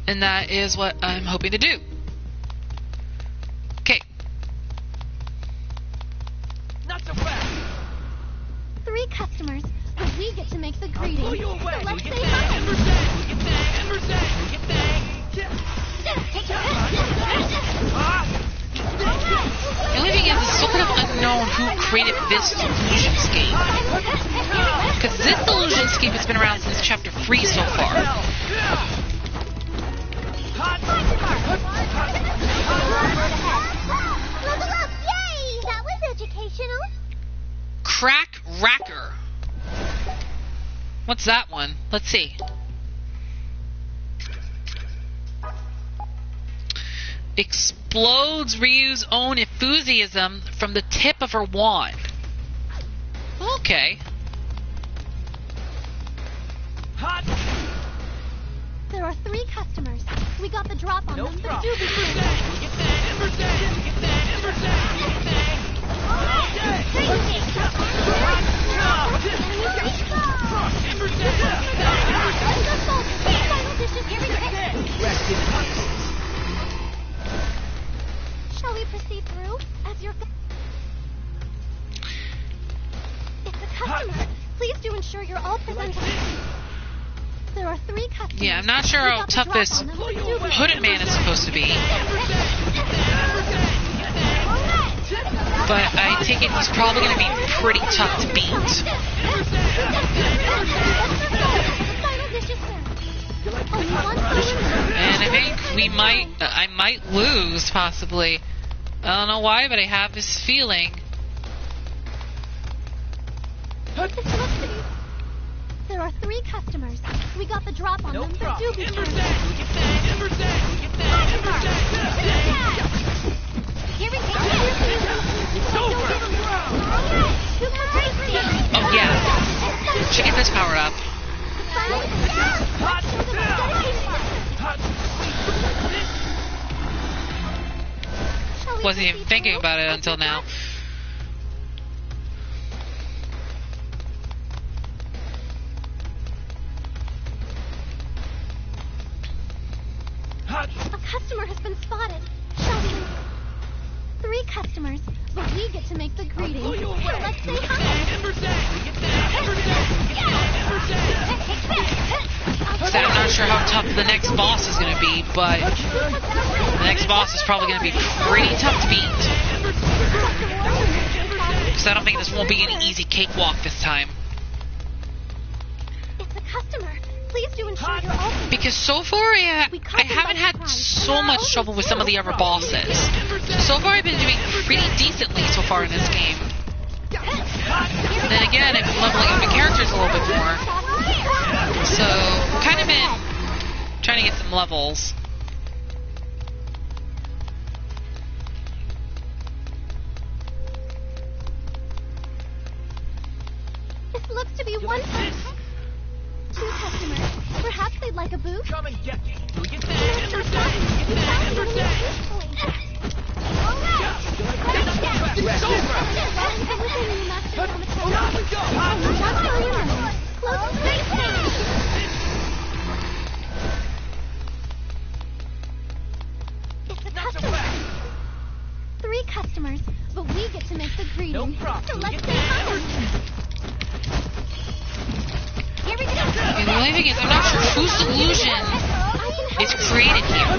And that is what I'm hoping to do. Okay. Not so fast! 3 customers, but we get to make the greeting. Pull you away. So let's Get say back. hi. Get back. The only thing is, it's still kind of unknown who created this illusionscape. Because this illusionscape has been around since chapter 3 so far. Level up! Yay! That was educational. Crack Racker. What's that one? Let's see. Explodes Ryu's own enthusiasm from the tip of her wand. Okay. There are 3 customers. We got the drop on them, but do be quick. Shall we proceed through as your... It's a customer. Please do ensure you're all presentable. There are 3 customers. Yeah, I'm not sure how tough this hooded man is supposed to be. But I take it he's probably going to be pretty tough to beat. And I think I might lose, possibly. I don't know why, but I have this feeling. There are 3 customers. We got the drop on them, but do be quick. Oh yeah, should get this powered up. Wasn't even thinking about it until now. A customer has been spotted. Shall we? 3 customers, but we get to make the greeting. So let's say hi. So I'm not sure how tough the next boss is going to be, but the next boss is probably going to be pretty tough to beat. Because I don't think this won't be an easy cakewalk this time. It's a customer. Please do ensure you're all... Because so far I haven't had so much trouble with some of the other bosses. So far I've been doing pretty decently so far in this game. Then again, I've been leveling up my characters a little bit more. So, kind of been trying to get some levels. This looks to be one person. 2 customers. Perhaps they'd like a booth? Come and get me. Get that. It's over! It's a customer. 3 customers, but we get to make the greeting. No problem. So let's say hi. Here we go. And the only thing is, I'm not sure whose illusion is created here.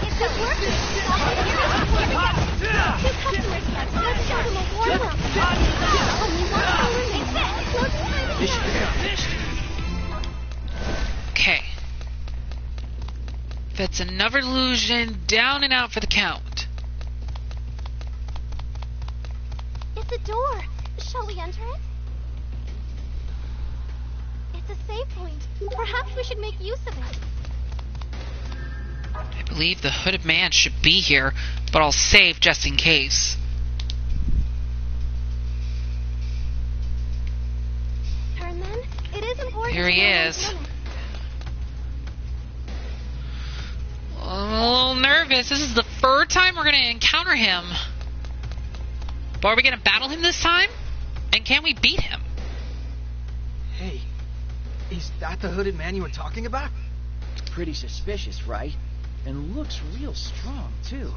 It's good work. Here we go. 2 customers. Let's show them a warm welcome. Only one more remains. Okay. That's another illusion down and out for the count. It's a door. Shall we enter it? It's a save point. Perhaps we should make use of it. I believe the hooded man should be here, but I'll save just in case. Turn then. It is important. Here he is. I'm a little nervous. This is the 3rd time we're going to encounter him. But are we going to battle him this time? And can we beat him? Hey, is that the hooded man you were talking about? Pretty suspicious, right? And looks real strong, too.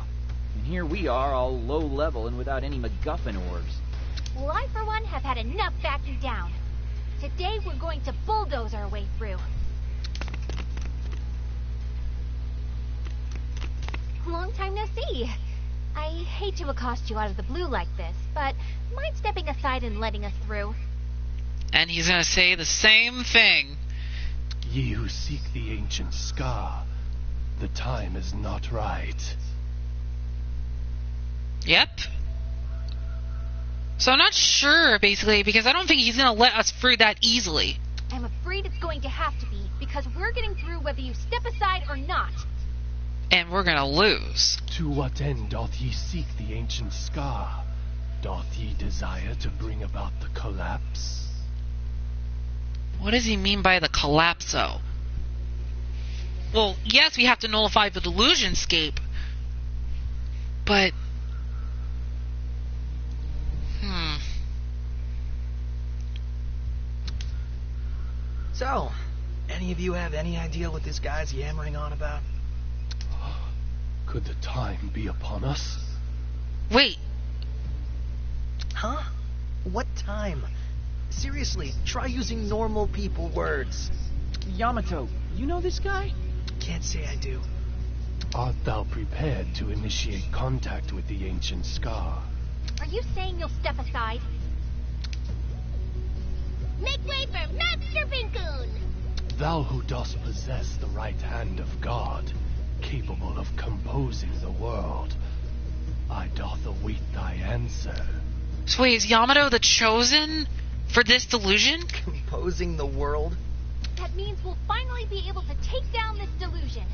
And here we are, all low level and without any MacGuffin orbs. Well, I, for one, have had enough backing down. Today, we're going to bulldoze our way through. Long time no see. I hate to accost you out of the blue like this, but mind stepping aside and letting us through? And he's gonna say the same thing. Ye who seek the ancient scar, the time is not right. Yep. So I'm not sure, basically, because I don't think he's gonna let us through that easily. I'm afraid it's going to have to be, because we're getting through whether you step aside or not. And we're gonna lose. To what end doth ye seek the ancient scar? Doth ye desire to bring about the collapse? What does he mean by the collapso? Well, yes, we have to nullify the delusion scape, but... So, any of you have any idea what this guy's yammering on about? Could the time be upon us? Wait. Huh? What time? Seriously, try using normal people words. Yamato, you know this guy? Can't say I do. Art thou prepared to initiate contact with the ancient scar? Are you saying you'll step aside? Make way for Master Binkoon! Thou who dost possess the right hand of God, capable of composing the world, I doth await thy answer. So wait, is Yamato the chosen for this delusion? Composing the world? That means we'll finally be able to take down this delusion.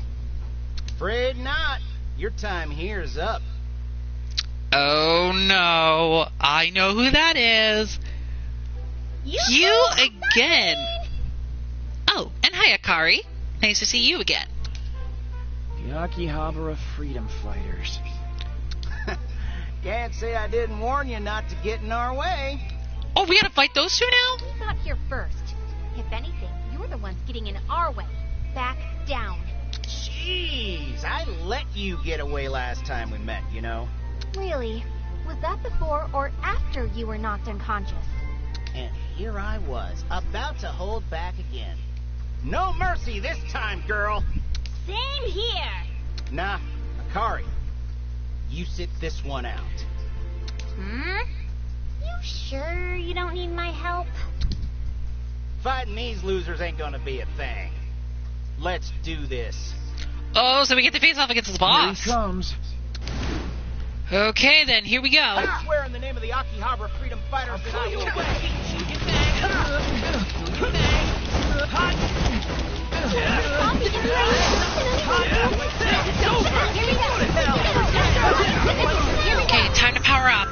Afraid not. Your time here is up. Oh no, I know who that is. You again. Oh, and hi Akari. Nice to see you again. The Akihabara freedom fighters. Can't say I didn't warn you not to get in our way. Oh, we gotta fight those two now? We got here first. If anything, you're the ones getting in our way. Back down. Jeez, I let you get away last time we met, you know. Really? Was that before or after you were knocked unconscious? And here I was, about to hold back again. No mercy this time, girl. Same here. Nah, Akari, you sit this one out. You sure you don't need my help? Fighting these losers ain't gonna be a thing. Let's do this. Oh, so we get to face off against his boss. Here he comes. Okay, then, here we go. I swear in the name of the Akihabara freedom fighters that I will Okay, time to power up.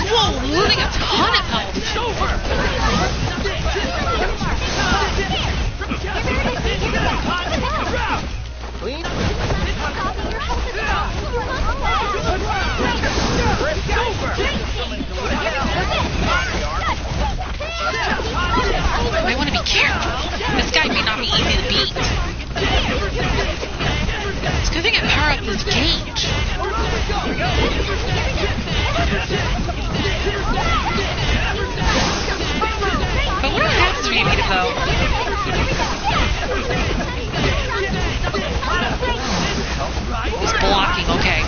Whoa, losing a ton of health. It's over. I want to be careful. This guy may not be easy to beat. It's a good thing I power up this gauge. But what happens when you beat him, though? He's blocking, okay.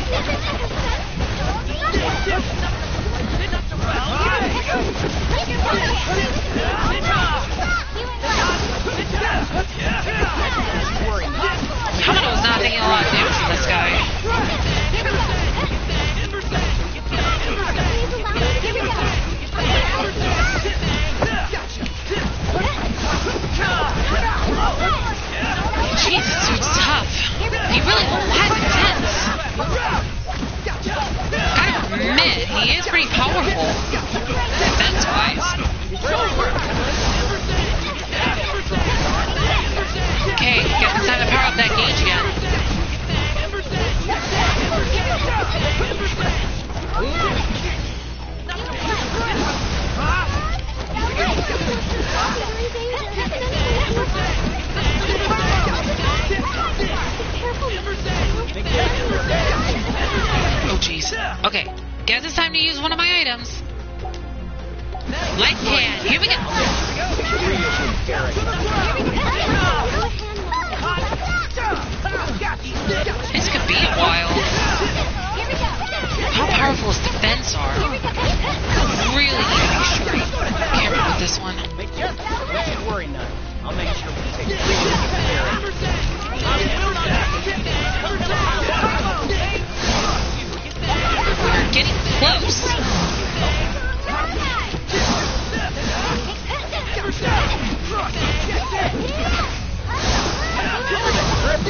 Kamino's not taking a lot of damage from this guy. Jeez, this dude's tough. He really has intense. Gotta admit, he is pretty powerful. Defense-wise. Okay, guess it's time to power up that gauge again. Oh jeez. Okay, guess it's time to use one of my items. Light can. Here we go. This could be a while. How powerful his defense are. Really need to be sure I careful with this one. Don't worry none. I'll make sure we take We're getting close.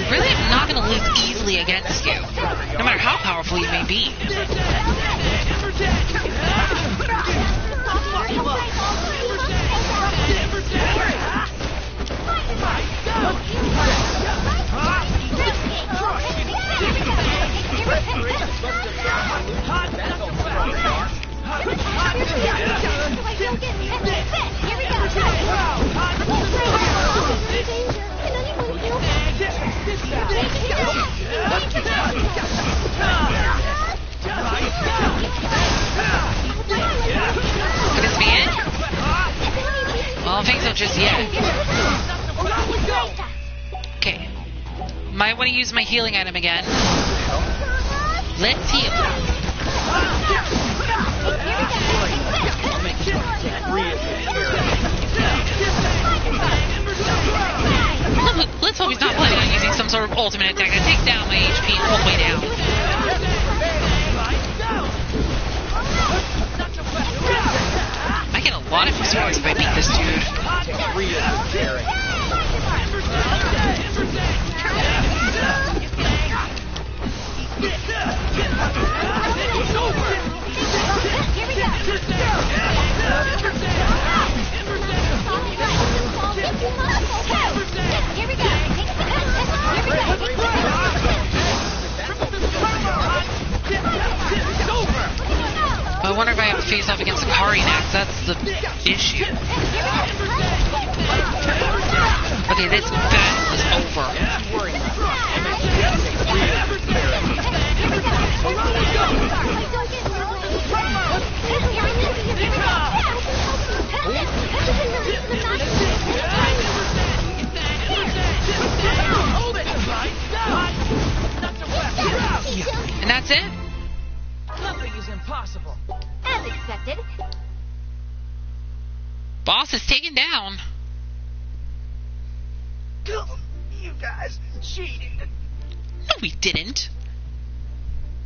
Really, I'm not going to lose easily against you, no matter how powerful you may be. Could this be it? Well, I don't think so just yet. Okay. Might want to use my healing item again. Let's heal. Let's hope he's not planning on using some sort of ultimate attack to take down my HP all the way down. I get a lot of swords if I beat this dude. I wonder if I have to face off against Akari next. That's the issue. Okay, this battle is over. And that's it? Nothing is impossible. As expected. Boss is taken down. You guys cheated. No, we didn't.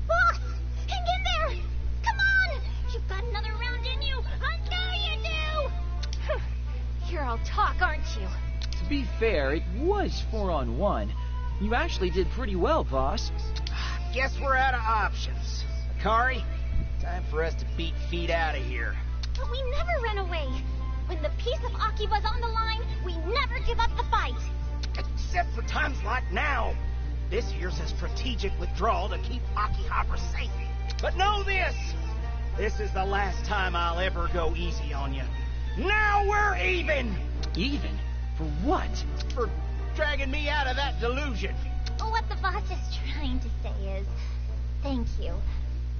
Boss, hang in there. Come on. You've got another round in you. I know you do. You're all talk, aren't you? To be fair, it was 4-on-1. You actually did pretty well, boss. Guess we're out of options. Akari, time for us to beat feet out of here. But we never run away. When the peace of Akiba's on the line, we never give up the fight. Except for times like now. This here's a strategic withdrawal to keep Akihabara safe. But know this. This is the last time I'll ever go easy on you. Now we're even! Even? For what? For dragging me out of that delusion. What the boss is trying to say is, thank you.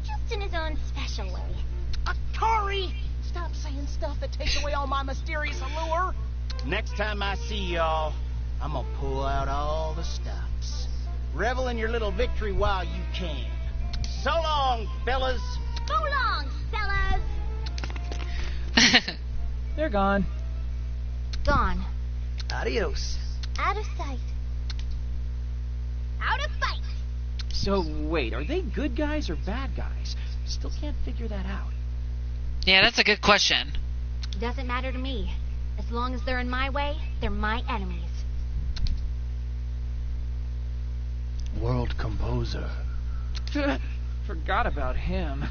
Just in his own special way. Akari! Stop saying stuff that takes away all my mysterious allure. Next time I see y'all, I'm gonna pull out all the stops. Revel in your little victory while you can. So long, fellas. So long, fellas. They're gone. Gone. Adios. Out of sight. Out of sight. So, wait, are they good guys or bad guys? Still can't figure that out. Yeah, that's a good question. Doesn't matter to me. As long as they're in my way, they're my enemies. World Composer, Forgot about him.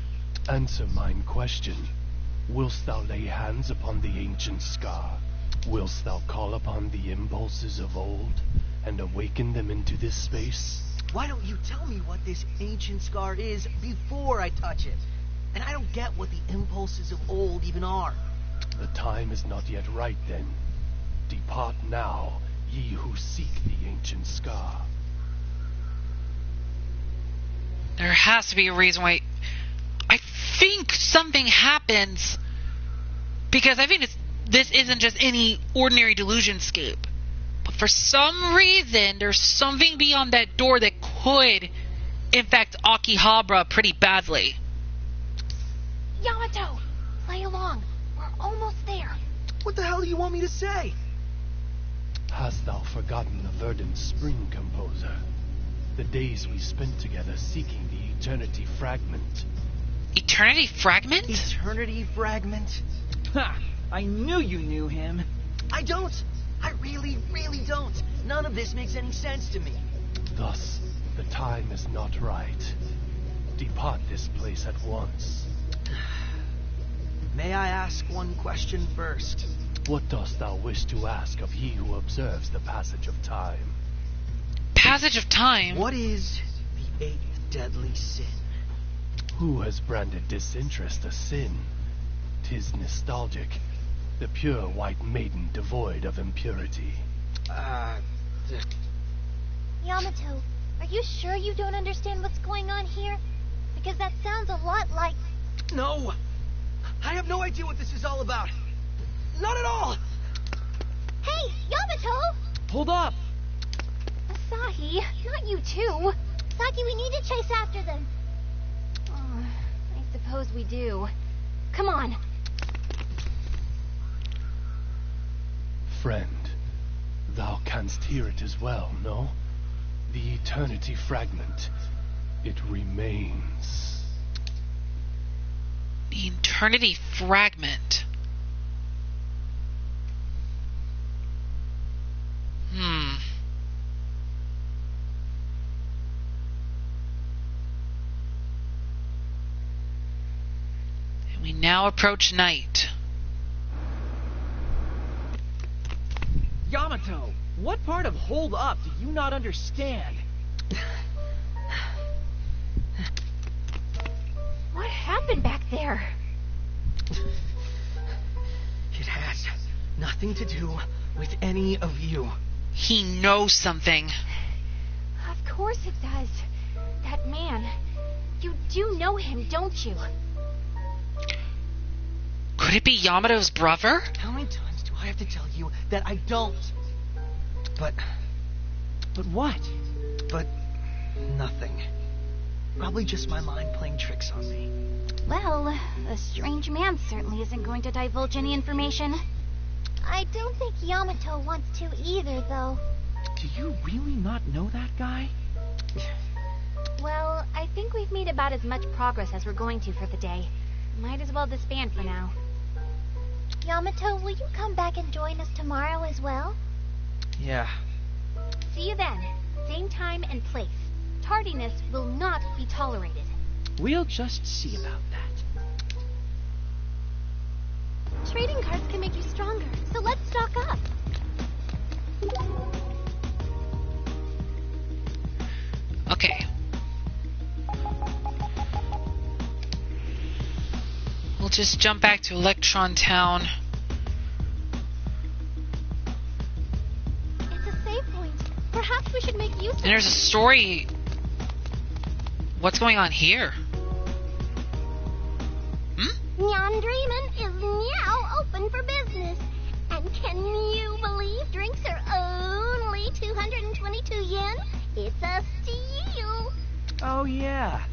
answer mine question. Willst thou lay hands upon the ancient scar? Willst thou call upon the impulses of old and awaken them into this space? Why don't you tell me what this ancient scar is before I touch it? And I don't get what the impulses of old even are. The time is not yet right, then. Depart now, ye who seek the ancient scar. There has to be a reason why. I think something happens because I think this isn't just any ordinary delusion scape. But for some reason, there's something beyond that door that could infect Akihabara pretty badly. Yamato, play along. We're almost there. What the hell do you want me to say? Hast thou forgotten the verdant spring, composer? The days we spent together seeking the eternity fragment. Eternity fragment? Eternity fragment? Ha! I knew you knew him. I don't. I really, really don't. None of this makes any sense to me. Thus, the time is not right. Depart this place at once. May I ask one question first? What dost thou wish to ask of he who observes the passage of time? Passage of time? What is the eighth deadly sin? Who has branded disinterest a sin? 'Tis nostalgic, the pure white maiden devoid of impurity. Yamato, are you sure you don't understand what's going on here? Because that sounds a lot like... No! I have no idea what this is all about. Not at all! Hey, Yamato! Hold up! Asahi, not you too. Saki, we need to chase after them. Oh, I suppose we do. Come on. Friend, thou canst hear it as well, no? The eternity fragment. It remains. The eternity fragment. And we now approach night. Yamato, what part of hold up do you not understand? What happened back there? It has nothing to do with any of you. He knows something. Of course it does. That man. You do know him, don't you? Could it be Yamato's brother? How many times do I have to tell you that I don't? But what? But nothing. Probably just my mind playing tricks on me. Well, a strange man certainly isn't going to divulge any information. I don't think Yamato wants to either, though. Do you really not know that guy? Well, I think we've made about as much progress as we're going to for the day. Might as well disband for now. Yamato, will you come back and join us tomorrow as well? Yeah. See you then. Same time and place. Tardiness will not be tolerated. We'll just see about that. Trading cards can make you stronger, so let's stock up. Okay. We'll just jump back to Electron Town. It's a save point. Perhaps we should make use of it. And there's a story. What's going on here? Nyan Dreamin' is now open for business. And can you believe drinks are only 222 yen? It's a steal. Oh, yeah.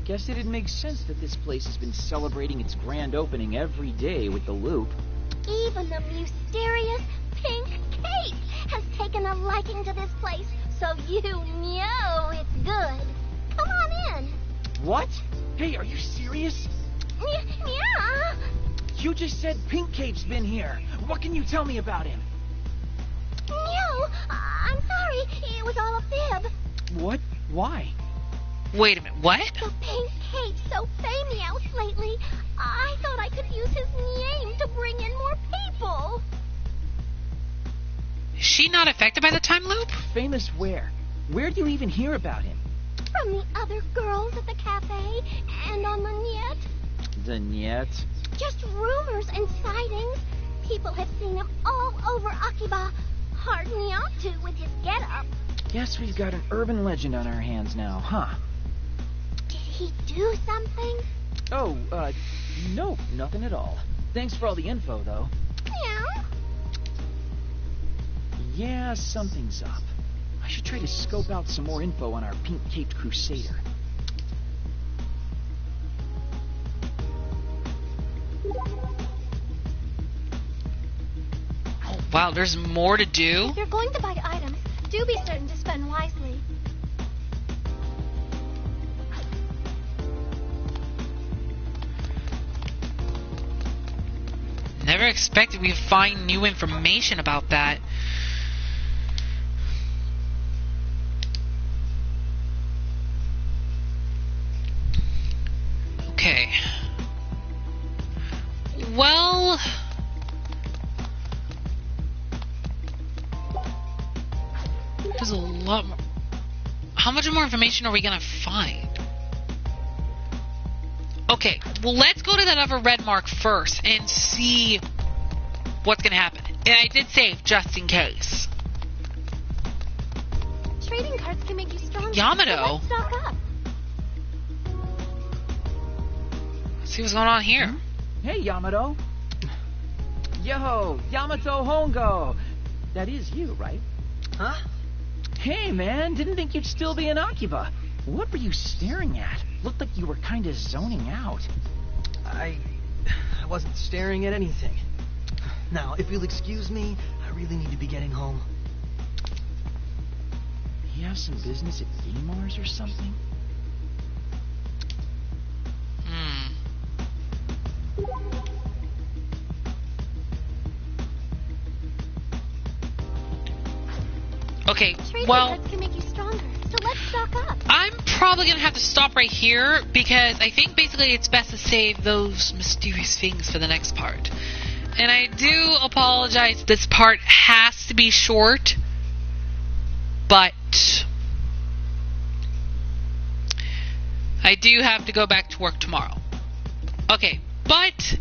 Guess it'd make sense that this place has been celebrating its grand opening every day with the loop. Even the mysterious Pink Cape has taken a liking to this place, so you know it's good. Come on in. What? Hey, are you serious? Yeah. You just said Pink Cape's been here. What can you tell me about him? No, I'm sorry. It was all a fib. What? Why? Wait a minute, what? The Pink Cape's so famous lately, I thought I could use his name to bring in more people. Is she not affected by the time loop? Famous where? Where'd you even hear about him? From the other girls at the cafe and on the net. The net? Just rumors and sightings. People have seen him all over Akiba. Hard not to with his getup. Guess we've got an urban legend on our hands now, huh? Did he do something? Oh, no, nothing at all. Thanks for all the info, though. Yeah? Yeah, something's up. I should try to scope out some more info on our pink-caped crusader. Oh, wow, there's more to do? If you're going to buy items, do be certain to spend wisely. Never expected we'd find new information about that. Okay. Well... there's a lot more... How much more information are we gonna find? Okay, well, let's go to that other red mark first and see what's going to happen. And I did save just in case. Trading cards can make you stronger. Yamato. So let's stock up. Let's see what's going on here. Hey, Yamato. Yo, Yamato Hongo. That is you, right? Huh? Hey, man, didn't think you'd still be in Akiba. What were you staring at? Looked like you were kind of zoning out. I wasn't staring at anything. Now, if you'll excuse me, I really need to be getting home. You have some business at Gamars or something? Okay, Trading well... cards can make you stronger, so let's stock up. I'm probably going to have to stop right here because I think basically it's best to save those mysterious things for the next part. And I do apologize, this part has to be short, but I do have to go back to work tomorrow. Okay, but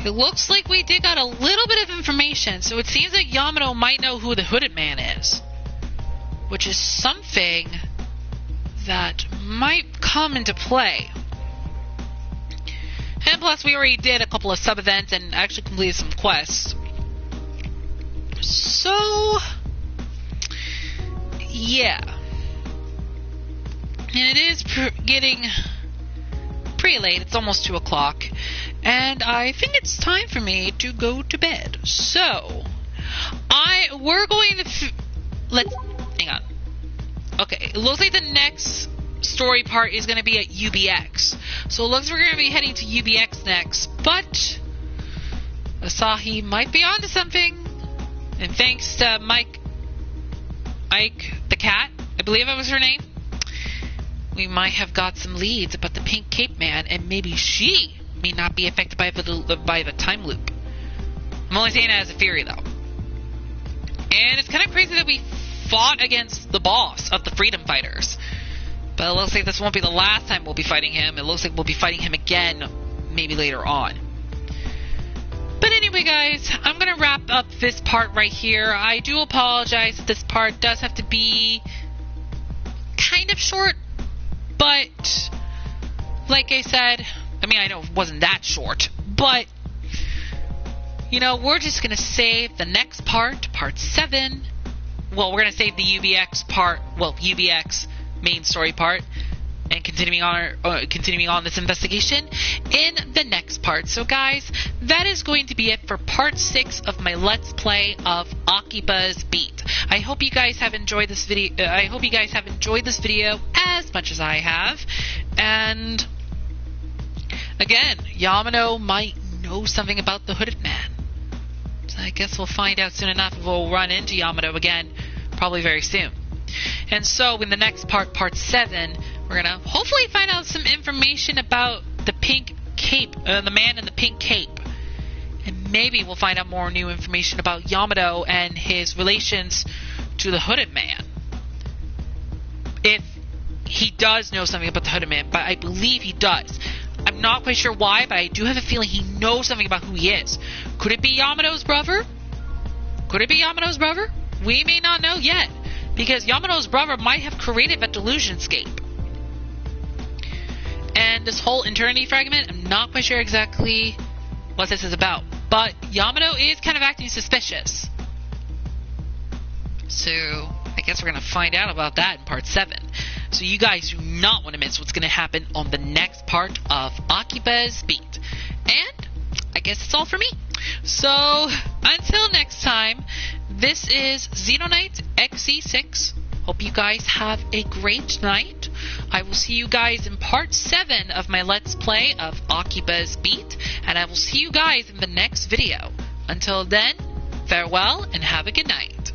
it looks like we did got a little bit of information, so it seems like Yamato might know who the Hooded Man is, which is something that might come into play. And plus, we already did a couple of sub-events and actually completed some quests. So, yeah. And it is getting pretty late. It's almost 2 o'clock. And I think it's time for me to go to bed. So, we're going to... hang on. Okay, it looks like the next story part is going to be at UBX. So it looks like we're going to be heading to UBX next, but Asahi might be onto something. And thanks to Ike the cat, I believe that was her name, we might have got some leads about the Pink Cape Man, and maybe she may not be affected by the time loop. I'm only saying that as a theory, though. And it's kind of crazy that we fought against the boss of the Freedom Fighters. But it looks like this won't be the last time we'll be fighting him. It looks like we'll be fighting him again, maybe later on. But anyway, guys, I'm going to wrap up this part right here. I do apologize that this part does have to be kind of short. But, like I said, I mean, I know it wasn't that short. But, you know, we're just going to save the next part, part 7. Well, we're going to save the UBX part, well, UBX main story part, and continuing on this investigation in the next part. So, guys, that is going to be it for part 6 of my Let's Play of AKIBA'S Beat. I hope you guys have enjoyed this video. As much as I have. And again, Yamato might know something about the Hooded Man. So I guess we'll find out soon enough if we'll run into Yamato again, probably very soon. And so in the next part, part 7, we're going to hopefully find out some information about the pink cape, the man in the pink cape. And maybe we'll find out more new information about Yamato and his relations to the Hooded Man. If he does know something about the Hooded Man, but I believe he does. I'm I'm not quite sure why, but I do have a feeling he knows something about who he is. Could it be Yamato's brother? Could it be Yamato's brother? We may not know yet, because Yamato's brother might have created that delusionscape. And this whole eternity fragment, I'm not quite sure exactly what this is about, but Yamato is kind of acting suspicious. So, I guess we're going to find out about that in part 7. So you guys do not want to miss what's going to happen on the next part of AKIBA'S Beat. And I guess that's all for me. So, until next time, this is Xenonite XC6. Hope you guys have a great night. I will see you guys in part 7 of my Let's Play of AKIBA'S Beat, and I will see you guys in the next video. Until then, farewell and have a good night.